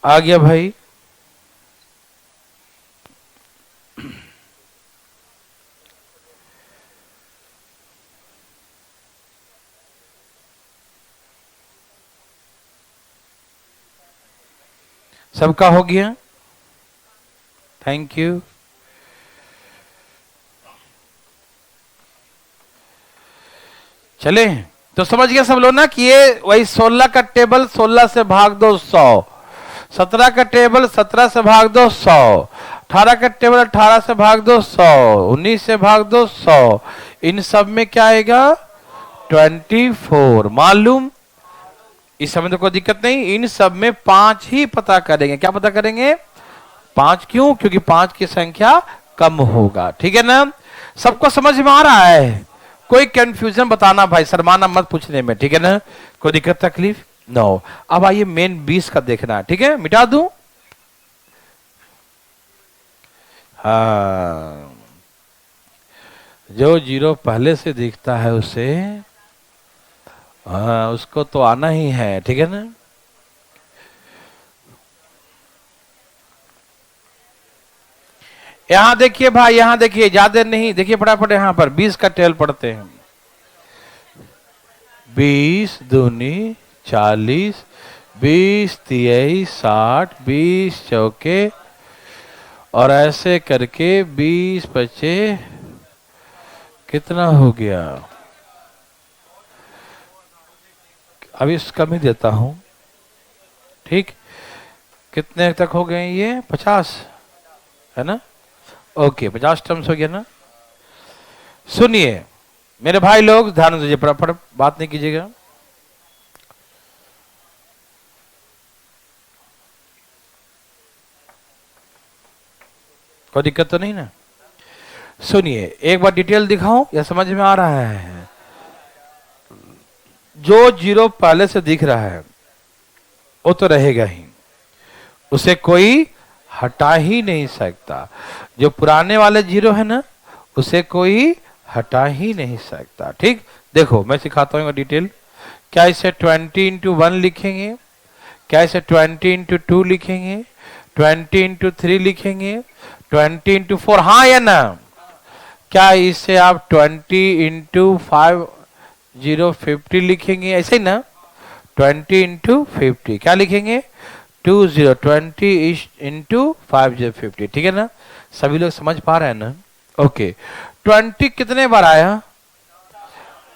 आ गया भाई। सबका हो गया, थैंक यू। चले, तो समझ गया सब लोग ना कि ये वही 16 का टेबल 16 से भाग दो 100, 17 का टेबल 17 से भाग दो 100, 18 का टेबल 18 से भाग दो 100, 19 से भाग दो 100, इन सब में क्या आएगा 24, मालूम इस समय तो कोई दिक्कत नहीं, इन सब में 5 ही पता करेंगे। क्या पता करेंगे? 5। क्यों? क्योंकि 5 की संख्या कम होगा। ठीक है ना? सबको समझ में आ रहा है? कोई कंफ्यूजन बताना भाई, शर्माना मत पूछने में। ठीक है ना? कोई दिक्कत तकलीफ? नो। अब आइए मेन 20 का देखना है। ठीक है, मिटा दूं? हाँ, जो 0 पहले से दिखता है उसे, हाँ, उसको तो आना ही है। ठीक है ना? यहां देखिए भाई, यहां देखिए, ज्यादा नहीं, देखिए फटाफट यहां पर 20 का टेल पढ़ते हैं। 20 दूनी 40, 20 तिहाई 60, 20 चौके, और ऐसे करके 20 बचे, कितना हो गया? अभी कम ही देता हूं। ठीक, कितने तक हो गए ये? 50 है ना? ओके, 50 टर्म्स हो गया ना? सुनिए मेरे भाई लोग, ध्यान दीजिए, फटाफट बात नहीं कीजिएगा। कोई दिक्कत तो नहीं ना? सुनिए, एक बार डिटेल दिखाऊं या समझ में आ रहा है? जो 0 पहले से दिख रहा है वो तो रहेगा ही, उसे कोई हटा ही नहीं सकता। जो पुराने वाले 0 है ना, उसे कोई हटा ही नहीं सकता। ठीक, देखो मैं सिखाता हूँ डिटेल। क्या इसे 20 इंटू 1 लिखेंगे? क्या इसे 20 इंटू 2 लिखेंगे? 20 इंटू 3 लिखेंगे? 20 इंटू 4, हाँ या ना? क्या इसे आप 20 इंटू 5 0 50 लिखेंगे? ऐसे ही ना? 20 इंटू 50 क्या लिखेंगे? 20 20 इंटू 5 0 50। ठीक है ना? सभी लोग समझ पा रहे हैं ना? ओके, 20 कितने बार आया?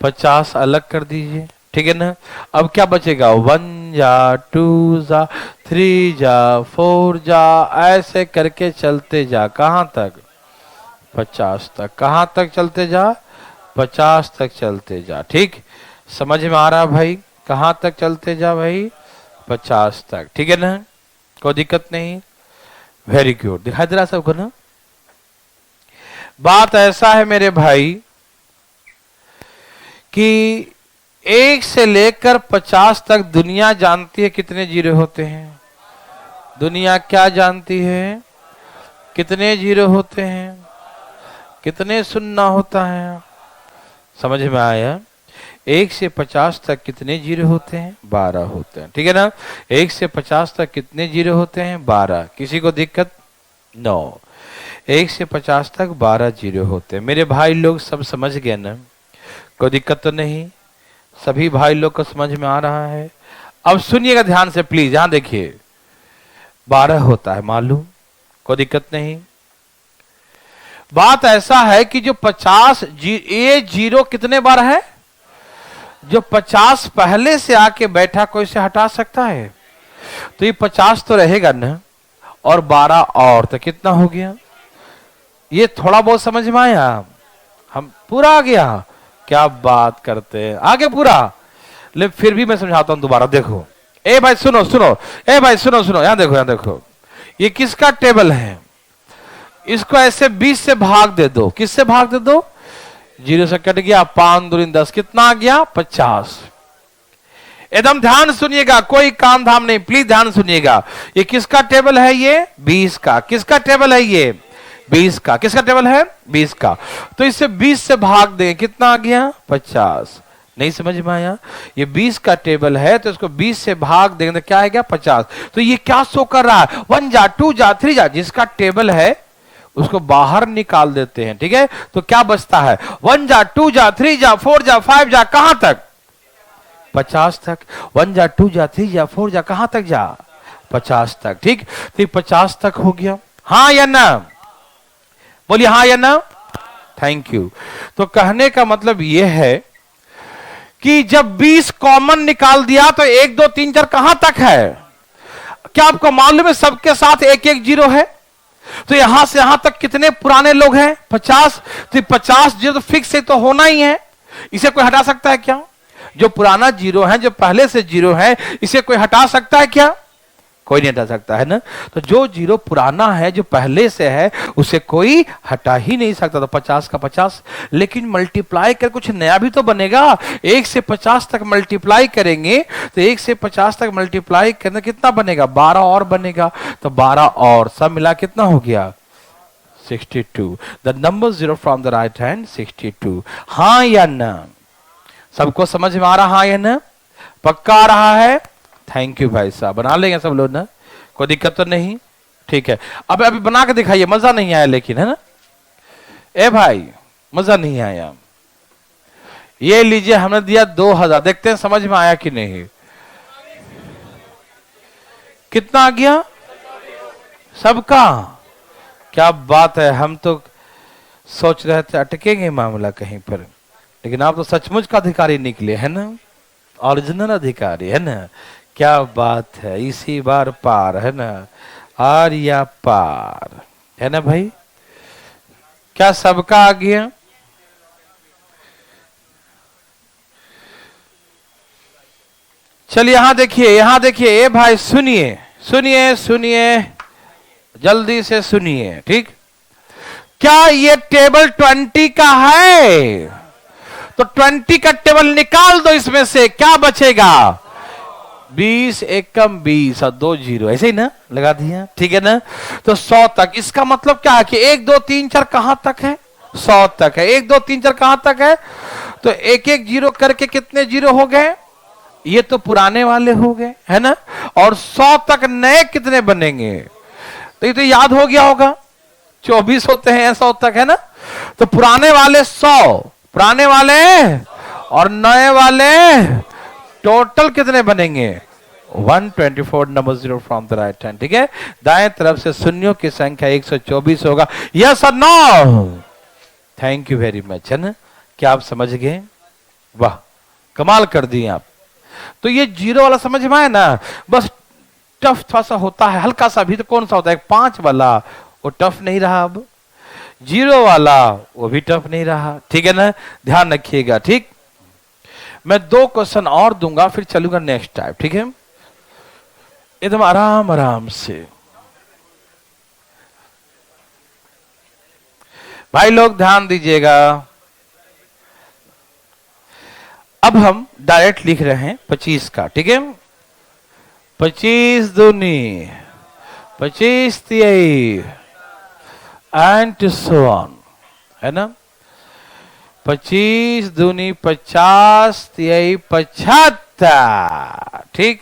50 अलग कर दीजिए। ठीक है ना? अब क्या बचेगा? 1 जा 2 जा 3 जा 4 जा, ऐसे करके चलते जा। कहां तक? 50 तक। कहां तक चलते जा? 50 तक चलते जा। ठीक, समझ में आ रहा भाई? कहां तक चलते जा भाई? 50 तक। ठीक है ना? कोई दिक्कत नहीं? वेरी गुड, दिखाई दे रहा सबको ना? बात ऐसा है मेरे भाई कि 1 से लेकर 50 तक दुनिया जानती है कितने 0 होते हैं। दुनिया क्या जानती है? कितने 0 होते हैं, कितने शून्य होता है। समझ में आया? 1 से 50 तक कितने 0 होते हैं? 12 होते हैं। ठीक है ना? 1 से 50 तक कितने 0 होते हैं? 12। किसी को दिक्कत? नो। 1 से 50 तक 12 0 होते हैं। मेरे भाई लोग सब समझ गए ना? कोई दिक्कत तो नहीं? सभी भाई लोग को समझ में आ रहा है? अब सुनिएगा ध्यान से प्लीज, यहां देखिए, 12 होता है मालूम, कोई दिक्कत नहीं। बात ऐसा है कि जो 50 ये 0 कितने बार है? जो 50 पहले से आके बैठा, कोई से हटा सकता है? तो ये 50 तो रहेगा ना, और 12 और, तो कितना हो गया? ये थोड़ा बहुत समझ में आया? हम पूरा आ गया? क्या बात करते हैं, आगे पूरा। ले फिर भी मैं समझाता हूं दोबारा, देखो। ए भाई सुनो सुनो, ए भाई सुनो सुनो, यहां देखो, यहां देखो, ये किसका टेबल है? इसको ऐसे 20 से भाग दे दो। किससे भाग दे दो? 0 से कट गया, 5 दूनी 10, कितना आ गया? 50। एकदम ध्यान सुनिएगा, कोई काम धाम नहीं, प्लीज ध्यान सुनिएगा। ये किसका टेबल है? ये 20 का। किसका टेबल है? ये 20 का। किसका टेबल है? 20 का। तो इसे 20 से भाग दें, कितना आ गया? 50। नहीं समझ में आया? ये 20 का टेबल है, तो इसको 20 से भाग देंगे तो क्या आएगा? 50। तो ये क्या शो कर रहा है? 1 जा 2 जा 3 जा, जिसका टेबल है उसको बाहर निकाल देते हैं। ठीक है? तो क्या बचता है? 1 जा 2 जा 3 जा 4 जा 5 जा, कहां तक? 50 तक। 1 जा 2 जा 3 जा 4 जा, कहां तक जा? 50 तक। ठीक, तो 50 तक हो गया, हाँ या ना? बोलिए हाँ या ना? Thank you. तो कहने का मतलब यह है कि जब 20 कॉमन निकाल दिया तो 1 2 3 4 कहां तक है? क्या आपको मालूम है सबके साथ 1 1 0 है? तो यहां से यहां तक कितने पुराने लोग हैं? 50। तो 50 जो तो फिक्स है, तो होना ही है, इसे कोई हटा सकता है क्या? जो पुराना जीरो है, जो पहले से जीरो है, इसे कोई हटा सकता है क्या? कोई नहीं हटा सकता है ना। तो जो जीरो पुराना है, जो पहले से है, उसे कोई हटा ही नहीं सकता। तो 50 का 50, लेकिन मल्टीप्लाई कर कुछ नया भी तो बनेगा। 1 से 50 तक मल्टीप्लाई करेंगे तो 1 से 50 तक मल्टीप्लाई करना कितना बनेगा? 12 और बनेगा। तो 12 और सब मिला कितना हो गया? 62। The number zero from the right hand 62। हाँ या ना? सबको समझ में आ रहा? हाँ या ना? पक्का आ रहा है? थैंक यू भाई साहब, बना लेंगे सब लोग ना, कोई दिक्कत तो नहीं? ठीक है, अब अभी बना के दिखाइए। मजा नहीं आया लेकिन, है ना? ए भाई, मजा नहीं आया। ये लीजिए, हमने दिया 2000, देखते हैं समझ में आया कि नहीं। कितना आ गया सबका? क्या बात है, हम तो सोच रहे थे अटकेंगे मामला कहीं पर, लेकिन आप तो सचमुच का अधिकारी निकले, है ना? ओरिजिनल अधिकारी, है ना? क्या बात है, इसी बार पार, है ना? आर या पार, है ना भाई? क्या सबका आ गया? चलिए यहां देखिए, यहां देखिए। ए भाई सुनिए, सुनिए, सुनिए, जल्दी से सुनिए, ठीक? क्या ये टेबल 20 का है? तो 20 का टेबल निकाल दो, इसमें से क्या बचेगा? 20 एकम 20 और 2 जीरो, ऐसे ही ना लगा दिया, ठीक है ना? तो 100 तक। इसका मतलब क्या है कि 1 2 3 4 कहां तक है? 100 तक है। 1 2 3 4 कहां तक है? तो एक एक जीरो करके कितने जीरो हो गए? ये तो पुराने वाले हो गए, है ना? और 100 तक नए कितने बनेंगे? तो ये तो याद हो गया होगा, 24 होते हैं 100 तक, है ना? तो पुराने वाले 100, पुराने वाले और नए वाले टोटल कितने बनेंगे? 124 number zero from the right hand, ठीक है? दाएं तरफ से शून्यों की संख्या 124 होगा। यस और no? Thank you very much, है ना? क्या आप समझ गए? वाह, कमाल कर दिए आप। तो ये जीरो वाला समझ में आया ना? बस टफ थोड़ा सा होता है, हल्का सा भी। तो कौन सा होता है? 5 वाला, वो टफ नहीं रहा। अब जीरो वाला, वो भी टफ नहीं रहा, ठीक है ना? ध्यान रखिएगा, ठीक? मैं 2 क्वेश्चन और दूंगा, फिर चलूंगा नेक्स्ट टाइप, ठीक है? एकदम आराम आराम से। भाई लोग ध्यान दीजिएगा। अब हम डायरेक्ट लिख रहे हैं 25 का, ठीक है? 25 दूनी 25 तिहाई एंड सो ऑन, है ना? 25 दूनी 50 तिहाई 75, ठीक?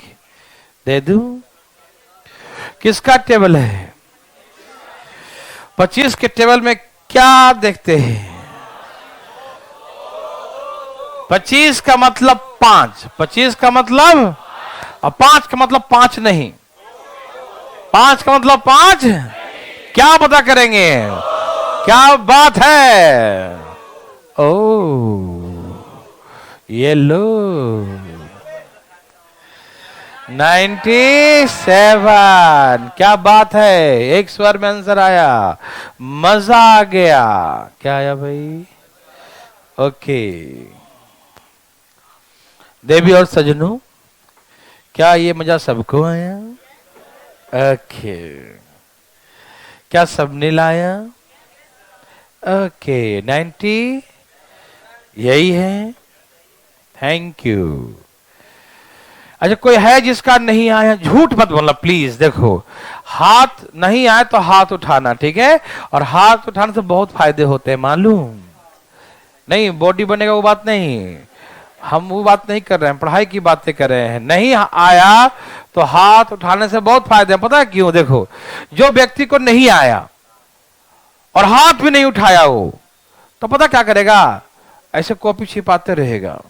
दे दूं? किसका टेबल है? 25 के टेबल में क्या देखते हैं? 25 का मतलब 5, 25 का मतलब, और 5 का मतलब 5 नहीं, 5 का मतलब 5, क्या पता करेंगे? क्या बात है? ओ ये लो 97, क्या बात है? एक स्वर में आंसर आया, मजा आ गया। क्या आया भाई? ओके देवी और सजनों, क्या ये मजा सबको आया? ओके, क्या सबने लाया? ओके 90 यही है। Thank you. अच्छा, कोई है जिसका नहीं आया? झूठ मत बोलना प्लीज। देखो, हाथ नहीं आए तो हाथ उठाना, ठीक है? और हाथ उठाने से बहुत फायदे होते हैं, मालूम नहीं? बॉडी बनेगा वो बात नहीं, हम वो बात नहीं कर रहे हैं, पढ़ाई की बातें कर रहे हैं। नहीं आया तो हाथ उठाने से बहुत फायदे हैं। पता है क्यों? देखो, जो व्यक्ति को नहीं आया और हाथ भी नहीं उठाया हो, तो पता क्या करेगा? ऐसे कॉपी छिपाते रहेगा।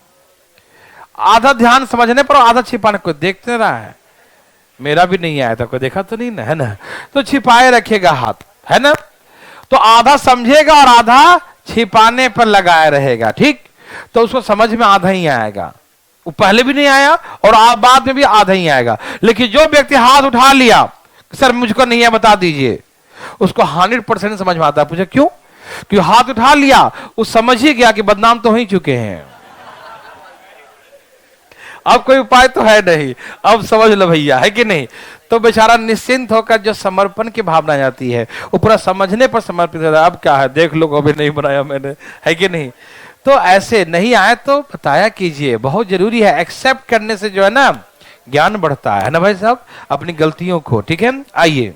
आधा ध्यान समझने पर आधा छिपाने को देखते रहा है। मेरा भी नहीं आया था, कोई देखा तो नहीं ना, है ना? तो छिपाए रखेगा हाथ, है ना? तो आधा समझेगा और आधा छिपाने पर लगाए रहेगा, ठीक? तो उसको समझ में आधा ही आएगा। वो पहले भी नहीं आया और बाद में भी आधा ही आएगा। लेकिन जो व्यक्ति हाथ उठा लिया, सर मुझको नहीं है बता दीजिए, उसको 100% समझ में आता है। पूछे क्यों? क्योंकि हाथ उठा लिया, वो समझ ही गया कि बदनाम तो हो ही चुके हैं। अब कोई उपाय तो है नहीं, अब समझ लो भैया, है कि नहीं। तो बेचारा निश्चिंत होकर जो समर्पण की भावना आती है वो पूरा समझने पर समर्पित होता है। अब क्या है, देख लो अभी नहीं बनाया मैंने, है कि नहीं। तो ऐसे नहीं आए तो बताया कीजिए, बहुत जरूरी है। एक्सेप्ट करने से जो है ना ज्ञान बढ़ता है ना भाई साहब, अपनी गलतियों को। ठीक है, आइए।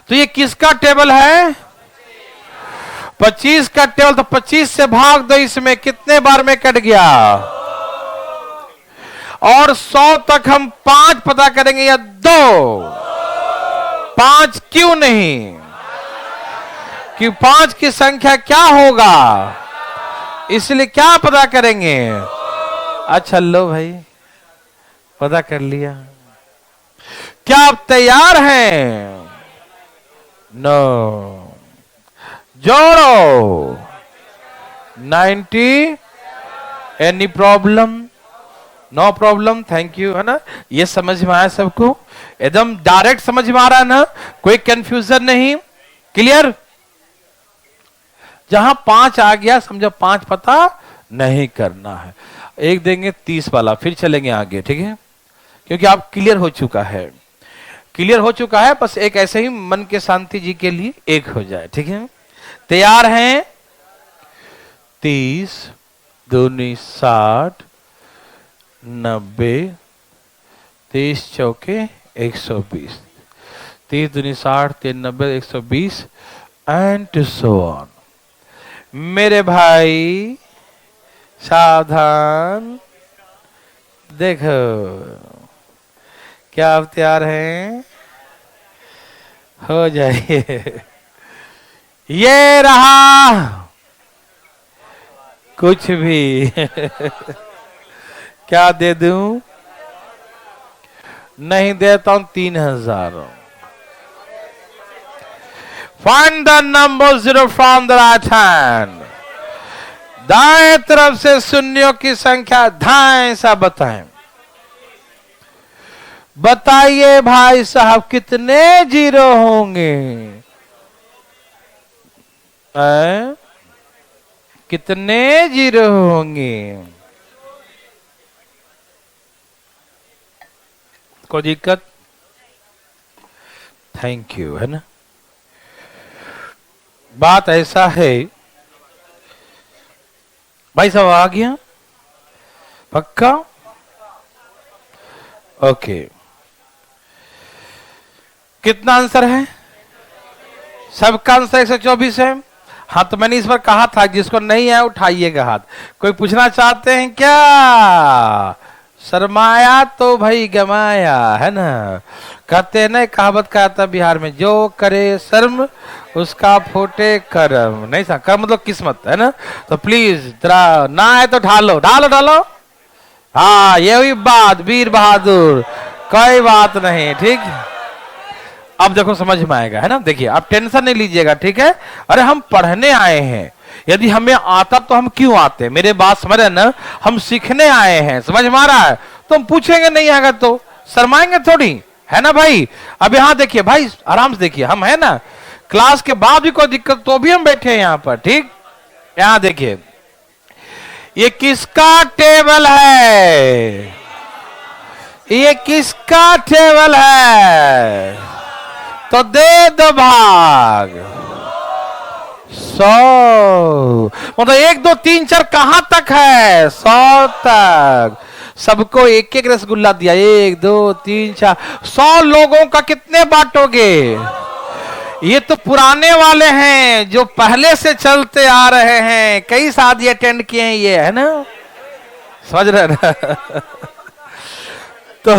तो ये किसका टेबल है? 25 का टेबल। तो 25 से भाग दो, इसमें कितने बार में कट गया? और 100 तक हम 5 पता करेंगे या 2? 5 क्यों नहीं? कि 5 की संख्या क्या होगा, इसलिए क्या पता करेंगे? अच्छा लो भाई, पता कर लिया। क्या आप तैयार हैं? नो। जोड़ो। 90। Any problem? No problem, thank you, है ना। ये समझ में आया सबको? एकदम डायरेक्ट समझ में आ रहा है ना, कोई कंफ्यूजन नहीं, क्लियर। जहां 5 आ गया समझो 5 पता नहीं करना है। एक देंगे 30 वाला, फिर चलेंगे आगे, ठीक है, क्योंकि आप क्लियर हो चुका है, क्लियर हो चुका है। बस एक ऐसे ही मन के शांति जी के लिए एक हो जाए, ठीक है। तैयार हैं? 30 दूनी 60, 90, 30 चौके 120, 30 दूनी 60, 3 90, 120 एंड सो ऑन। मेरे भाई सावधान, देखो क्या आप तैयार हैं? हो जाइए। ये रहा कुछ भी। क्या दे दूं? नहीं देता हूं 3000। Find the number 0 from the right hand. दाएं तरफ से शून्यों की संख्या दाएं सा बताएं। बताइए भाई साहब कितने 0 होंगे? कितने 0 होंगे? कोई दिक्कत? थैंक यू, है ना। बात ऐसा है भाई साहब, आ गया पक्का? ओके। कितना आंसर है? सबका आंसर 124 है। हाँ, तो मैंने इस बार कहा था जिसको नहीं है उठाइएगा हाथ। कोई पूछना चाहते हैं क्या? शर्माया तो भाई गमाया, है ना। कहते हैं ना, कहावत कहता बिहार में, जो करे शर्म उसका फोटे कर्म। नहीं सा कर्म मतलब किस्मत, है ना। तो प्लीज जरा ना है तो ढालो ढालो ढालो। हाँ, ये हुई बात, वीर बहादुर, कोई बात नहीं, ठीक। अब देखो समझ में आएगा, है ना। देखिए आप टेंशन नहीं लीजिएगा, ठीक है। अरे हम पढ़ने आए हैं, यदि हमें आता तो हम क्यों आते? मेरे बात समझ रहे ना, हम सीखने आए हैं, समझ में आ रहा है। तो हम पूछेंगे नहीं आएगा तो शर्माएंगे थोड़ी, है ना भाई। अब यहाँ देखिए भाई, आराम से देखिए, हम है ना क्लास के बाद भी कोई दिक्कत तो भी हम बैठे हैं यहाँ पर, ठीक। यहाँ देखिए, ये किसका टेबल है? ये किसका टेबल है? तो दे दो भाग। 100 मतलब 1 2 3 4 कहां तक है? 100 तक। सबको एक एक रसगुल्ला दिया, 1 2 3 4, 100 लोगों का कितने बांटोगे? ये तो पुराने वाले हैं जो पहले से चलते आ रहे हैं, कई शादी अटेंड किए हैं ये, है ना, समझ रहे ना। तो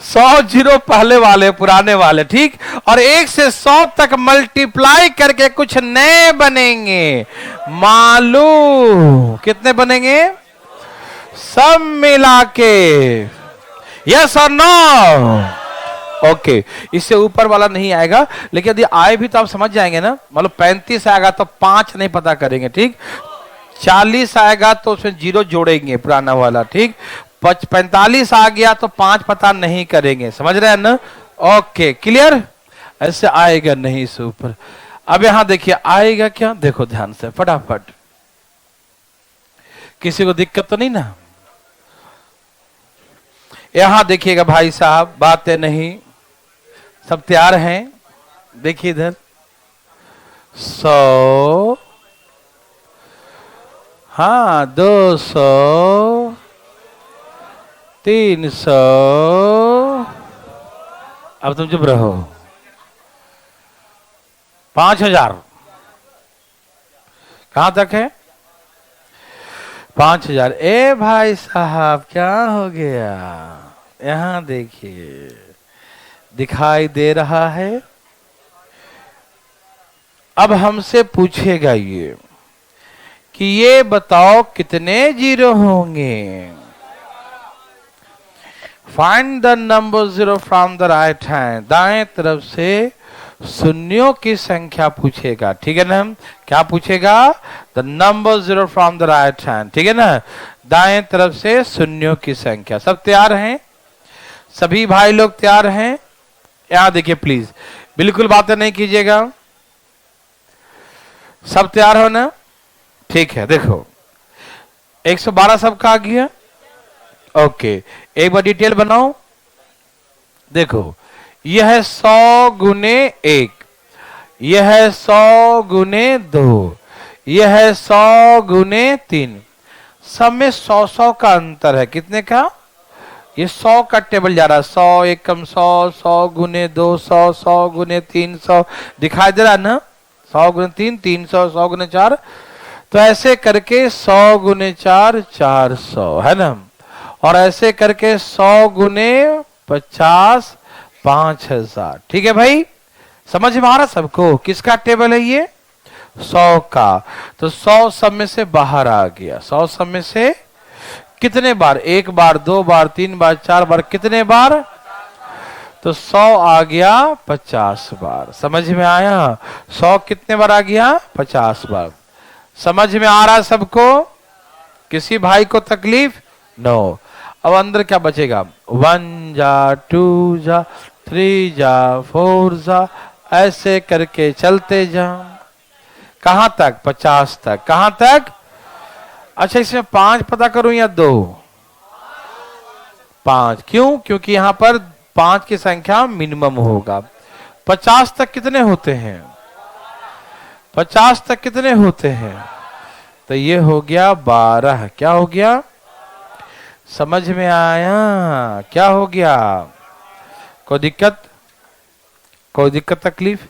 100 0 पहले वाले, पुराने वाले, ठीक। और 1 से 100 तक मल्टीप्लाई करके कुछ नए बनेंगे। मालूम कितने बनेंगे? सब मिला के, यस और नो? ओके, इससे ऊपर वाला नहीं आएगा, लेकिन यदि आए भी तो आप समझ जाएंगे ना। मतलब 35 आएगा तो 5 नहीं पता करेंगे, ठीक। 40 आएगा तो उसमें 0 जोड़ेंगे, पुराना वाला, ठीक। 45 आ गया तो 5 पता नहीं करेंगे, समझ रहे हैं ना। Okay, clear. ऐसे आएगा नहीं इससे ऊपर। अब यहां देखिए आएगा क्या, देखो ध्यान से फटाफट, किसी को दिक्कत तो नहीं ना? यहां देखिएगा भाई साहब, बातें नहीं, सब तैयार हैं। देखिए इधर 100, हाँ 200, 300, अब तुम चुप रहो। 5000 कहां तक है? 5000। ए भाई साहब क्या हो गया? यहां देखिए, दिखाई दे रहा है। अब हमसे पूछेगा ये कि ये बताओ कितने जीरो होंगे। Find the number zero from the right hand. दाएं तरफ से शून्यों की संख्या पूछेगा, ठीक है ना? क्या पूछेगा? The number zero from the right hand, ठीक है ना? दाएं तरफ से शून्यों की संख्या। सब तैयार हैं? सभी भाई लोग तैयार हैं? यहां देखिए प्लीज, बिल्कुल बातें नहीं कीजिएगा। सब तैयार हो ना? ठीक है, देखो 112 सबका आ गया। ओके, एक बार डिटेल बनाओ। देखो यह है 100 गुने 1, यह है 100 गुने 2, यह है 100 गुने 3। सब में 100-100 का अंतर है। कितने का? ये 100 का टेबल जा रहा है। 100 एकम 100, 100 गुने 200, 100 गुने 300। दिखाई दे रहा है ना? 100 गुने 3 300, 100 गुने 4। तो ऐसे करके 100 गुने 4 400 है ना? और ऐसे करके 100 गुने 50 5000। ठीक है भाई, समझ में आ रहा सबको? किसका टेबल है ये? 100 का। तो 100 सब में से बाहर आ गया। 100 सब में से कितने बार? 1 बार, 2 बार, 3 बार, 4 बार। कितने बार? तो 100 आ गया 50 बार। समझ में आया? 100 कितने बार आ गया? 50 बार। समझ में आ रहा सबको? किसी भाई को तकलीफ? नो। अब अंदर क्या बचेगा? 1 जा, 2 जा, 3 जा, 4 जा, ऐसे करके चलते जा। कहां तक? 50 तक। कहां तक? अच्छा, इसमें 5 पता करूं या 2? 5। क्यों? क्योंकि यहां पर 5 की संख्या मिनिमम होगा। 50 तक कितने होते हैं? 50 तक कितने होते हैं? तो ये हो गया 12। क्या हो गया? समझ में आया? क्या हो गया? कोई दिक्कत? कोई दिक्कत तकलीफ?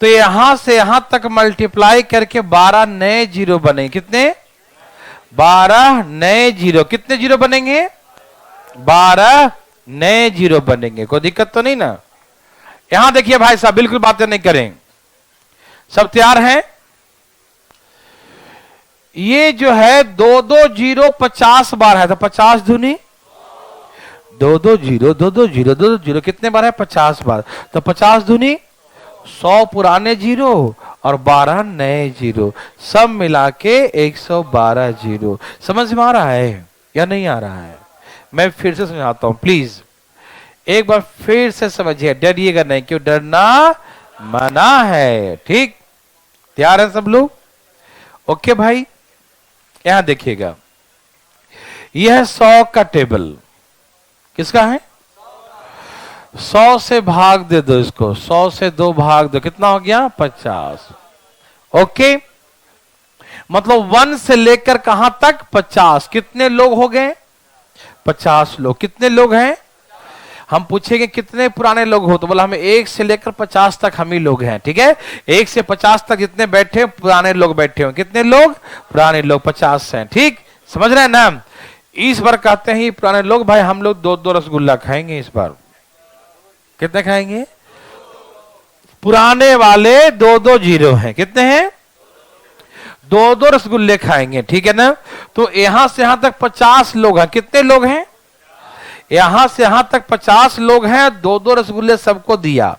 तो यहां से यहां तक मल्टीप्लाई करके 12 नए जीरो बने। कितने? 12 नए जीरो। कितने जीरो बनेंगे? 12 नए जीरो बनेंगे। कोई दिक्कत तो नहीं ना? यहां देखिए भाई साहब, बिल्कुल बातें नहीं करें। सब तैयार हैं? ये जो है 2-2 जीरो 50 बार है। तो 50 दूनी 2-2 जीरो, 2-2 जीरो, 2-2 जीरो कितने बार है? 50 बार। तो 50 दूनी 100 पुराने जीरो और 12 नए जीरो, सब मिला के 112 जीरो। समझ में आ रहा है या नहीं आ रहा है? मैं फिर से समझाता हूं, प्लीज एक बार फिर से समझिए। डरिएगा नहीं, क्यों? डरना मना है। ठीक, तैयार है सब लोग? ओके भाई, यहां देखिएगा, यह 100 का टेबल किसका है? 100 से भाग दे दो इसको, 100 से 2 भाग दो, कितना हो गया? 50। ओके, मतलब 1 से लेकर कहां तक? 50। कितने लोग हो गए? 50 लोग। कितने लोग हैं? हम पूछेंगे कितने पुराने लोग हो, तो बोला हमें 1 से लेकर 50 तक हम ही लोग हैं। ठीक है, 1 से 50 तक जितने बैठे पुराने लोग बैठे हो। कितने लोग? पुराने लोग 50 हैं। ठीक, समझ रहे हैं ना? इस बार कहते हैं पुराने लोग, भाई हम लोग 2-2 रसगुल्ला खाएंगे इस बार। कितने खाएंगे? पुराने वाले 2-2 जीरो हैं। कितने हैं? 2-2 रसगुल्ले खाएंगे। ठीक है ना? तो यहां से यहां तक 50 लोग हैं। कितने लोग हैं? यहां से यहां तक 50 लोग हैं। 2-2 रसगुल्ले सबको दिया।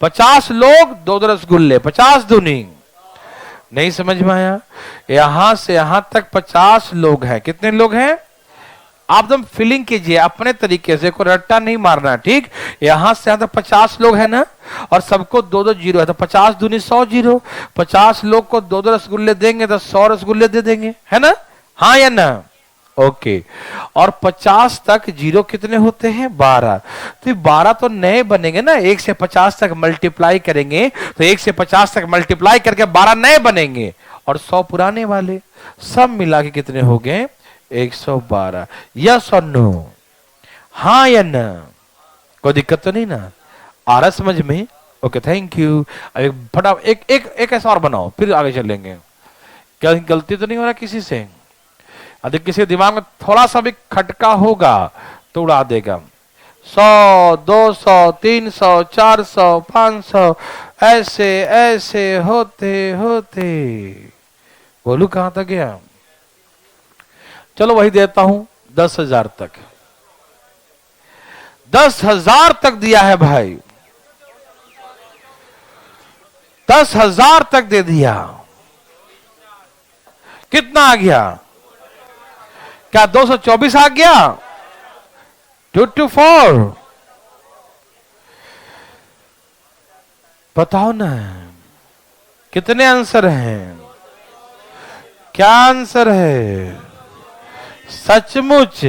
50 लोग 2-2 रसगुल्ले, 50 दूनी। नहीं समझ में आया? यहां से यहां तक 50 लोग हैं। कितने लोग हैं? आप एकदम फीलिंग कीजिए अपने तरीके से, कोई रट्टा नहीं मारना। ठीक, यहां से यहां तक 50 लोग हैं ना, और सबको 2-2 जीरो है। तो 50 दूनी 100 जीरो। 50 लोग को 2-2 रसगुल्ले देंगे तो 100 रसगुल्ले दे देंगे, है ना? हाँ या ना? ओके। और 50 तक जीरो कितने होते हैं? 12। तो 12 तो नए बनेंगे ना, 1 से 50 तक मल्टीप्लाई करेंगे तो 1 से 50 तक मल्टीप्लाई करके 12 नए बनेंगे और 100 पुराने वाले। सब मिला के कितने हो गए? 112। यस और नो? हाँ या ना? कोई दिक्कत तो नहीं ना? आ रहा समझ में? Okay, thank you. अब फटाफट एक ऐसा और बनाओ, फिर आगे चलेंगे। क्या गलती तो नहीं हो रहा किसी से? यदि किसी दिमाग में थोड़ा सा भी खटका होगा तो उड़ा देगा। 100, 200, 300, 400, 500, ऐसे ऐसे होते होते बोलू कहां तक गया? चलो वही देता हूं 10,000 तक। 10,000 तक दिया है भाई, 10,000 तक दे दिया। कितना आ गया? क्या 224 आ गया? 224। बताओ ना कितने आंसर हैं? क्या आंसर है? सचमुच?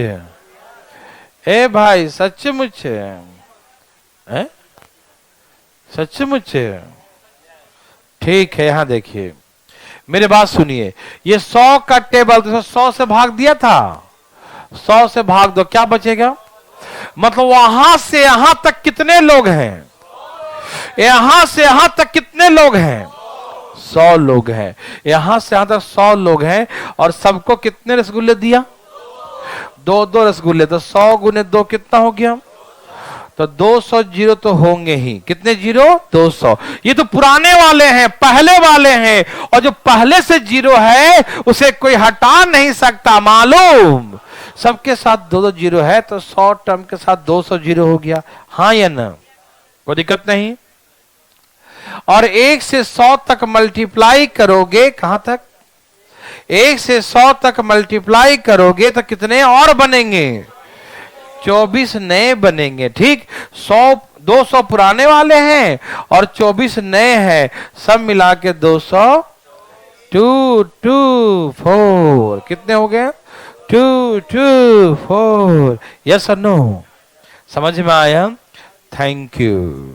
ए भाई सचमुच है? सचमुच? ठीक है, यहां देखिए, मेरे बात सुनिए। ये 100 का टेबल 100 से भाग दिया था, 100 से भाग दो, क्या बचेगा? मतलब वहां से यहां तक कितने लोग हैं? यहां से यहां तक कितने लोग हैं? 100 लोग हैं। यहां से यहां तक 100 लोग हैं और सबको कितने रसगुल्ले दिया? 2-2 रसगुल्ले। तो 100 गुने 2 कितना हो गया? तो 200 जीरो तो होंगे ही। कितने जीरो? 200। ये तो पुराने वाले हैं, पहले वाले हैं, और जो पहले से जीरो है उसे कोई हटा नहीं सकता, मालूम? सबके साथ 2-2 जीरो है तो 100 टर्म के साथ 200 जीरो हो गया। हाँ या ना? कोई दिक्कत नहीं? और 1 से 100 तक मल्टीप्लाई करोगे, कहां तक? 1 से 100 तक मल्टीप्लाई करोगे तो कितने और बनेंगे? 24 नए बनेंगे। ठीक, 200 पुराने वाले हैं और 24 नए हैं, सब मिला के 200। 2, 2, 4 कितने हो गए? 2, 2, 4। यस और नो? समझ में आया? Thank you.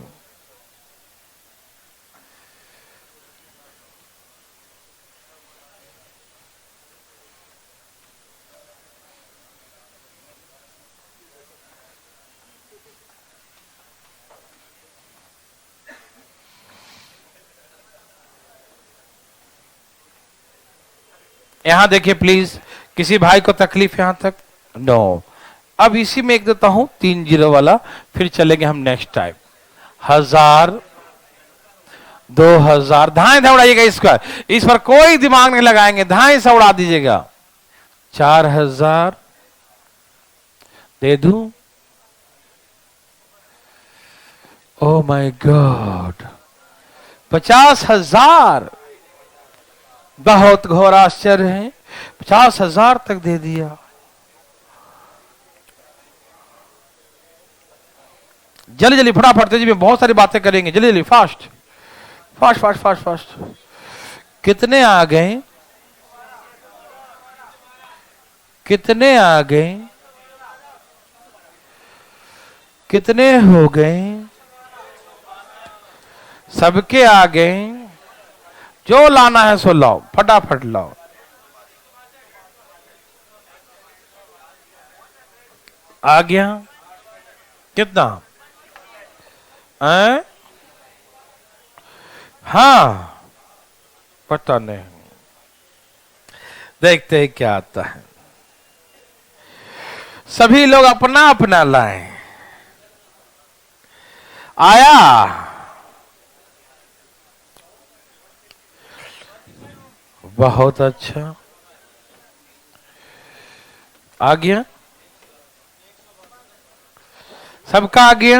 यहां देखिए प्लीज, किसी भाई को तकलीफ यहां तक? नो। अब इसी में एक देता हूं 3 जीरो वाला, फिर चलेंगे हम नेक्स्ट टाइप। 1000, 2000, धाए धाए उड़ाइएगा इसका, इस पर कोई दिमाग नहीं लगाएंगे, धाए से उड़ा दीजिएगा। 4000 दे दूं? Oh my God, 50,000। बहुत घोर आश्चर्य है, 50,000 तक दे दिया। जल्दी जल्दी फटाफट तेजी में, बहुत सारी बातें करेंगे, जल्दी जल्दी, fast fast fast fast fast. कितने आ गए? कितने आ गए? कितने हो गए? सबके आ गए? जो लाना है सो लाओ, फटाफट लाओ। आ गया? कितना? हाँ, पता नहीं, देखते हैं क्या आता है। सभी लोग अपना अपना लाएं। आया? बहुत अच्छा, आ गया? सबका आ गया?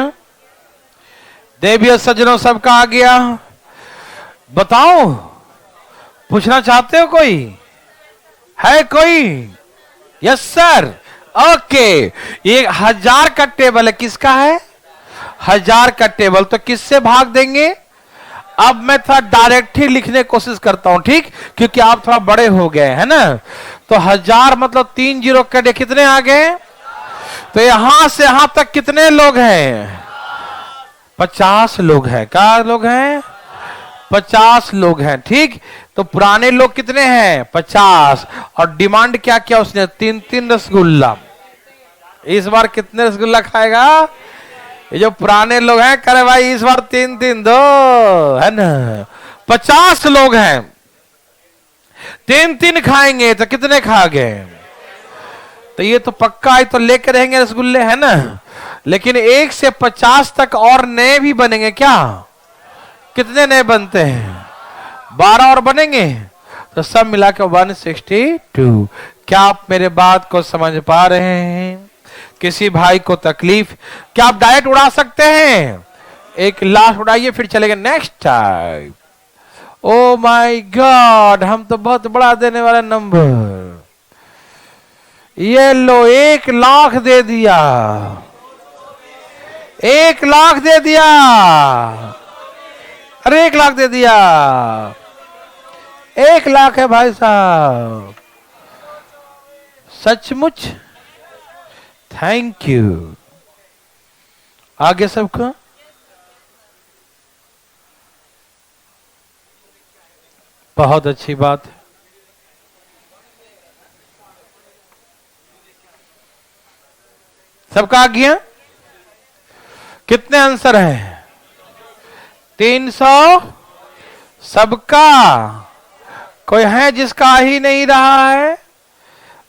देवियों सज्जनों, सबका आ गया? बताओ, पूछना चाहते हो? कोई है? कोई? Yes sir. ओके, ये 1000 का टेबल है, किसका है? 1000 का टेबल, तो किससे भाग देंगे? अब मैं थोड़ा डायरेक्ट ही लिखने की कोशिश करता हूं, ठीक, क्योंकि आप थोड़ा बड़े हो गए हैं ना। तो 1000 मतलब 3 जीरो कटे कितने आ गए? तो यहां से यहां तक कितने लोग हैं? 50 लोग हैं। क्या लोग हैं? 50 लोग हैं। ठीक, तो पुराने लोग कितने हैं? 50। और डिमांड क्या किया उसने? 3-3 रसगुल्ला। इस बार कितने रसगुल्ला खाएगा? ये जो पुराने लोग हैं करे भाई इस बार 3-3 दो, है ना? 50 लोग हैं, 3-3 खाएंगे तो कितने खा गए? तो ये तो पक्का है, तो लेके रहेंगे रसगुल्ले, है ना? लेकिन 1 से 50 तक और नए भी बनेंगे क्या? कितने नए बनते हैं? 12 और बनेंगे, तो सब मिला के 162। क्या आप मेरे बात को समझ पा रहे हैं? किसी भाई को तकलीफ? क्या आप डायरेक्ट उड़ा सकते हैं? एक लास्ट उड़ाइए फिर चलेंगे next time. Oh my God, हम तो बहुत बड़ा देने वाला नंबर। ये लो 1 लाख दे दिया, 1 लाख दे दिया। अरे 1 लाख दे दिया, 1 लाख है भाई साहब, सचमुच थैंक यू। आगे सबको बहुत अच्छी बात है। सबका आ गया? कितने आंसर हैं? 300 सबका। कोई है जिसका आ ही नहीं रहा है?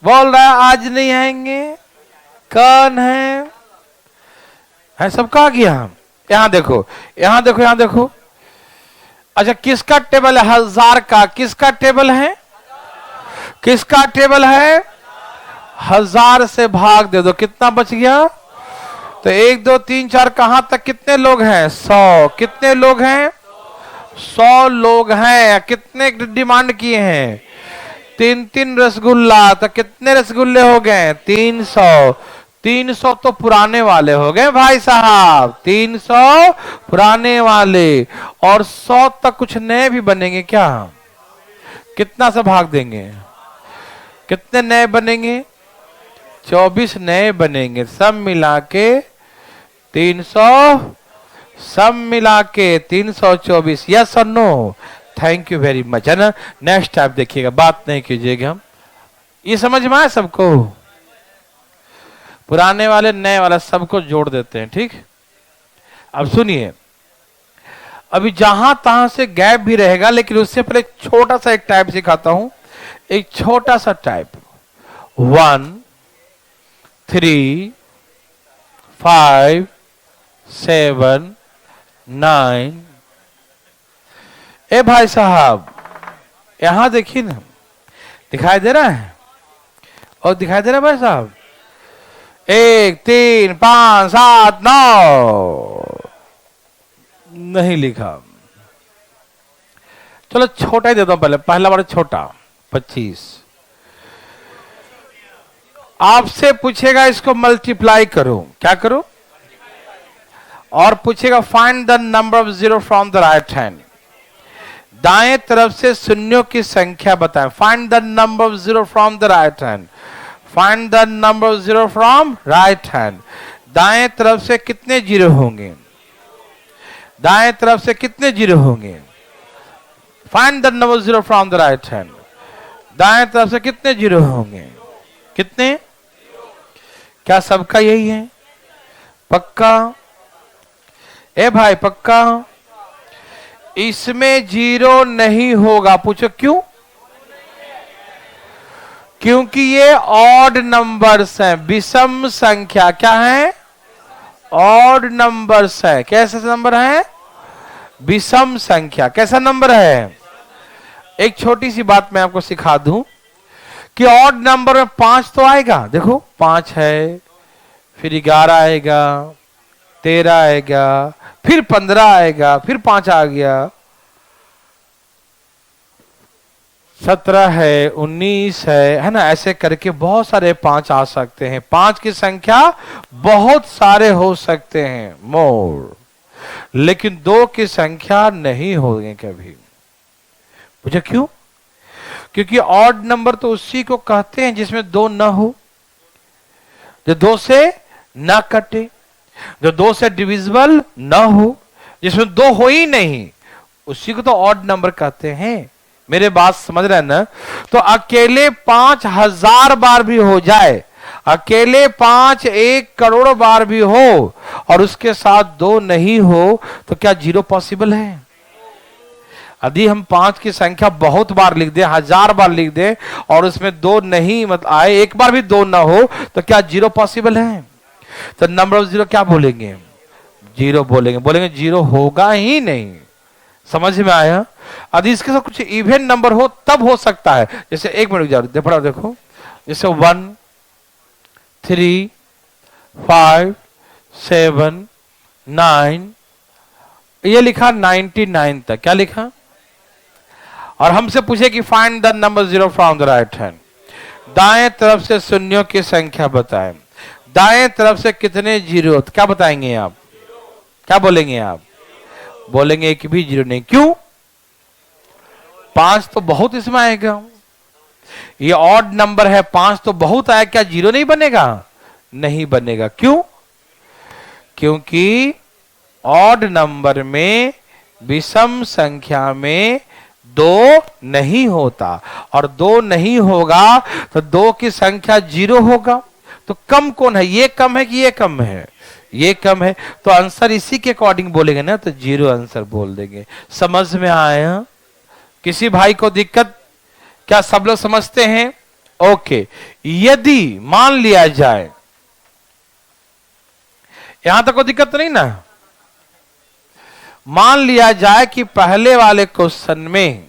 बोल रहा है आज नहीं आएंगे। कौन है सबका आ गया? यहां देखो, यहां देखो, यहां देखो। अच्छा, किसका टेबल है? 1000 का। किसका टेबल है? किसका टेबल है? 1000 से भाग दे दो, कितना बच गया? तो 1 2 3 4 कहां तक कितने लोग हैं? 100। कितने लोग हैं? 100 लोग हैं। कितने डिमांड किए हैं? 3-3 रसगुल्ला। तो कितने रसगुल्ले हो गए? 300। 300 तो पुराने वाले हो गए भाई साहब, 300 पुराने वाले। और 100 तक कुछ नए भी बनेंगे क्या? कितना से भाग देंगे? कितने नए बनेंगे? 24 नए बनेंगे। सब मिला के 300, सब मिला के 324। यस और no? Thank you very much, है ना? नेक्स्ट टाइम देखिएगा, बात नहीं कीजिएगा। हम ये समझ में आए सबको? पुराने वाले नए वाला सबको जोड़ देते हैं। ठीक, अब सुनिए, अभी जहां तहां से गैप भी रहेगा, लेकिन उससे पहले छोटा सा एक टाइप सिखाता हूं। एक छोटा सा टाइप। 1 3 5 7 9। ए भाई साहब, यहां देखिए ना, दिखाई दे रहा है? और दिखाई दे रहा है भाई साहब? 1 3 5 7 9 नहीं लिखा। चलो छोटा ही देता हूं पहले, पहला बार छोटा 25। आपसे पूछेगा इसको मल्टीप्लाई करो, क्या करो? और पूछेगा find the number of zero from the right hand. दाएं तरफ से शून्यों की संख्या बताएं। Find the number of zero from the right hand. Find the number of zero from right hand. दाएं तरफ से कितने जीरो होंगे? दाएं तरफ से कितने जीरो होंगे? Find the number of zero from the right hand. दाएं तरफ से कितने जीरो होंगे? कितने? क्या सबका यही है? पक्का? ए भाई पक्का? इसमें जीरो नहीं होगा। पूछो क्यों? क्योंकि ये ऑड नंबर्स हैं, विषम संख्या। क्या है? ऑड नंबर्स है। कैसे नंबर है? विषम संख्या। कैसा नंबर है? एक छोटी सी बात मैं आपको सिखा दूं कि ऑड नंबर में 5 तो आएगा। देखो 5 है, फिर 11 आएगा, 13 आएगा, फिर 15 आएगा, फिर 5 आ गया, 17 है, 19 है ना? ऐसे करके बहुत सारे 5 आ सकते हैं। 5 की संख्या बहुत सारे हो सकते हैं, मोर, लेकिन 2 की संख्या नहीं होंगे कभी। पूछो क्यों? क्योंकि ऑड नंबर तो उसी को कहते हैं जिसमें दो न हो, जो दो से न कटे, जो दो से डिविजिबल न हो, जिसमें दो हो ही नहीं, उसी को तो ऑड नंबर कहते हैं। मेरे बात समझ रहे हैं ना? तो अकेले 5000 बार भी हो जाए, अकेले 5 1 करोड़ बार भी हो और उसके साथ दो नहीं हो, तो क्या जीरो पॉसिबल है? यदि हम 5 की संख्या बहुत बार लिख दें, 1000 बार लिख दें और उसमें दो नहीं मत आए, एक बार भी दो ना हो, तो क्या जीरो पॉसिबल है? तो नंबर ऑफ जीरो क्या बोलेंगे? जीरो बोलेंगे। बोलेंगे जीरो होगा ही नहीं। समझ में आया? यदि इसके साथ कुछ इवन नंबर हो तब हो सकता है। जैसे एक मिनट देखो, जैसे 1 3 5 7 9, ये लिखा 99 तक। क्या लिखा? और हमसे पूछे कि find the number zero from the right hand. दाएं तरफ से शून्यों की संख्या बताएं। दाएं तरफ से कितने जीरो? क्या बताएंगे आप? क्या बोलेंगे आप? बोलेंगे एक भी जीरो नहीं। क्यों? 5 तो बहुत इसमें आएगा, ये ऑड नंबर है, 5 तो बहुत आया, क्या जीरो नहीं बनेगा? नहीं बनेगा। क्यों? क्योंकि ऑड नंबर में, विषम संख्या में दो नहीं होता, और दो नहीं होगा तो दो की संख्या जीरो होगा। तो कम कौन है? ये कम है कि ये कम है? ये कम है। तो आंसर इसी के अकॉर्डिंग बोलेंगे ना, तो जीरो आंसर बोल देंगे। समझ में आया? किसी भाई को दिक्कत? क्या सब लोग समझते हैं? ओके। यदि मान लिया जाए, यहां तक कोई दिक्कत तो नहीं ना? मान लिया जाए कि पहले वाले क्वेश्चन में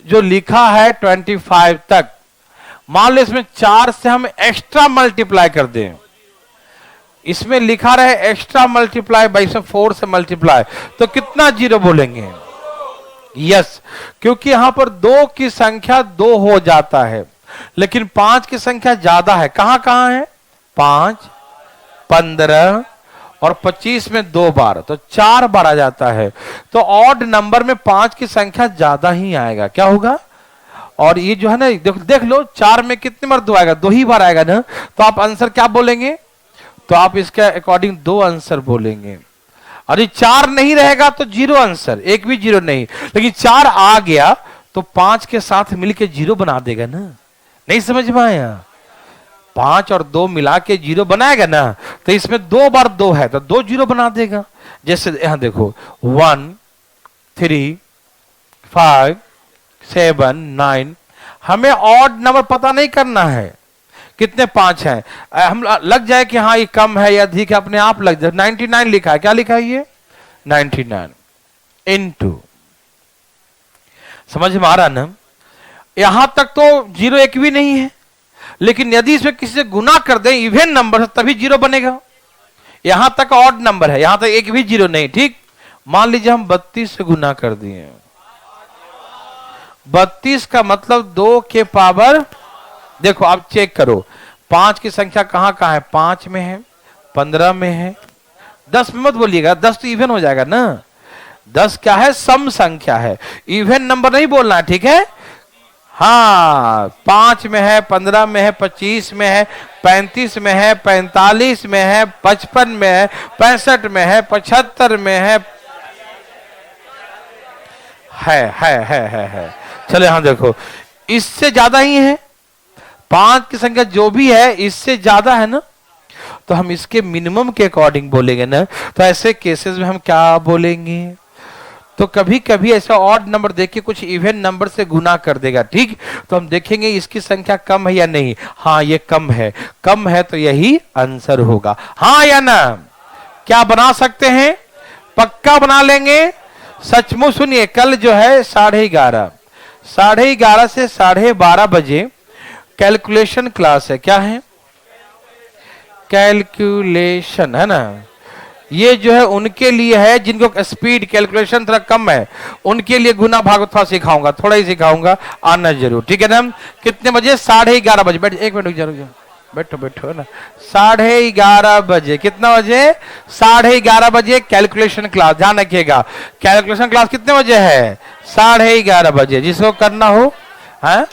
जो लिखा है 25 तक, मान लो इसमें 4 से हम एक्स्ट्रा मल्टीप्लाई कर दें। इसमें लिखा रहे एक्स्ट्रा मल्टीप्लाई बाई, इसमें 4 से मल्टीप्लाई, तो कितना जीरो बोलेंगे? यस, क्योंकि यहां पर 2 की संख्या 2 हो जाता है, लेकिन 5 की संख्या ज्यादा है। कहां कहां है? 5 15 और 25 में 2 बार, तो 4 बार आ जाता है। तो ऑड नंबर में 5 की संख्या ज्यादा ही आएगा। क्या होगा? और ये जो है ना, देख लो 4 में कितने बार 2 आएगा? 2 ही बार आएगा ना। तो आप आंसर क्या बोलेंगे? तो आप इसके अकॉर्डिंग 2 आंसर बोलेंगे। और ये 4 नहीं रहेगा तो जीरो आंसर, एक भी जीरो नहीं। लेकिन 4 आ गया तो 5 के साथ मिलकर जीरो बना देगा ना। नहीं समझ में आया? 5 और 2 मिला के जीरो बनाएगा ना, तो इसमें 2 बार 2 है तो 2 जीरो बना देगा। जैसे यहां देखो 1 3 5 7 9, हमें ऑड नंबर पता नहीं करना है कितने 5 हैं। हम लग जाए कि हाँ ये कम है या अधिक है, अपने आप लग जाए। 99 लिखा है। क्या लिखा है? ये 99 इनटू, समझ में आ रहा ना? यहां तक तो जीरो एक भी नहीं है, लेकिन यदि इसमें किसी से गुना कर दें इवन नंबर से, तभी जीरो बनेगा। यहां तक ऑड नंबर है, यहां तक एक भी जीरो नहीं। ठीक, मान लीजिए हम 32 से गुना कर दिए। 32 का मतलब 2 के पावर, देखो आप चेक करो 5 की संख्या कहां कहां है? 5 में है, 15 में है, 10 में मत बोलिएगा, 10 तो इवन हो जाएगा ना। 10 क्या है? सम संख्या है, इवन नंबर नहीं बोलना है। ठीक है? हाँ, 5 में है, 15 में है, 25 में है, 35 में है, 45 में है, 55 में है, 65 में है, 75 में है। चलो यहां देखो, इससे ज्यादा ही है। 5 की संख्या जो भी है इससे ज्यादा है ना, तो हम इसके मिनिमम के अकॉर्डिंग बोलेंगे ना। तो ऐसे केसेस में हम क्या बोलेंगे? तो कभी कभी ऐसा ऑड नंबर देख के कुछ इवन नंबर से गुना कर देगा। ठीक, तो हम देखेंगे इसकी संख्या कम है या नहीं। हाँ ये कम है, कम है तो यही आंसर होगा। हाँ या ना? क्या बना सकते हैं? पक्का बना लेंगे। सचमुच सुनिए, कल जो है 11:30 से 12:30 बजे कैलकुलेशन क्लास है। क्या है? कैलकुलेशन है ना। ये जो है उनके लिए है जिनको स्पीड कैलकुलेशन थोड़ा कम है, उनके लिए गुना भाग थोड़ा सिखाऊंगा, थोड़ा ही सिखाऊंगा, आना जरूर। ठीक है ना? कितने बजे? 11:30 बजे। बैठ, एक मिनट रुक जा। बैठो बैठो ना। 11:30 बजे, कितना बजे? 11:30 बजे कैलकुलेशन क्लास, ध्यान रखिएगा। कैलकुलेशन क्लास कितने बजे है? 11:30 बजे। जिसको करना हो, हाँ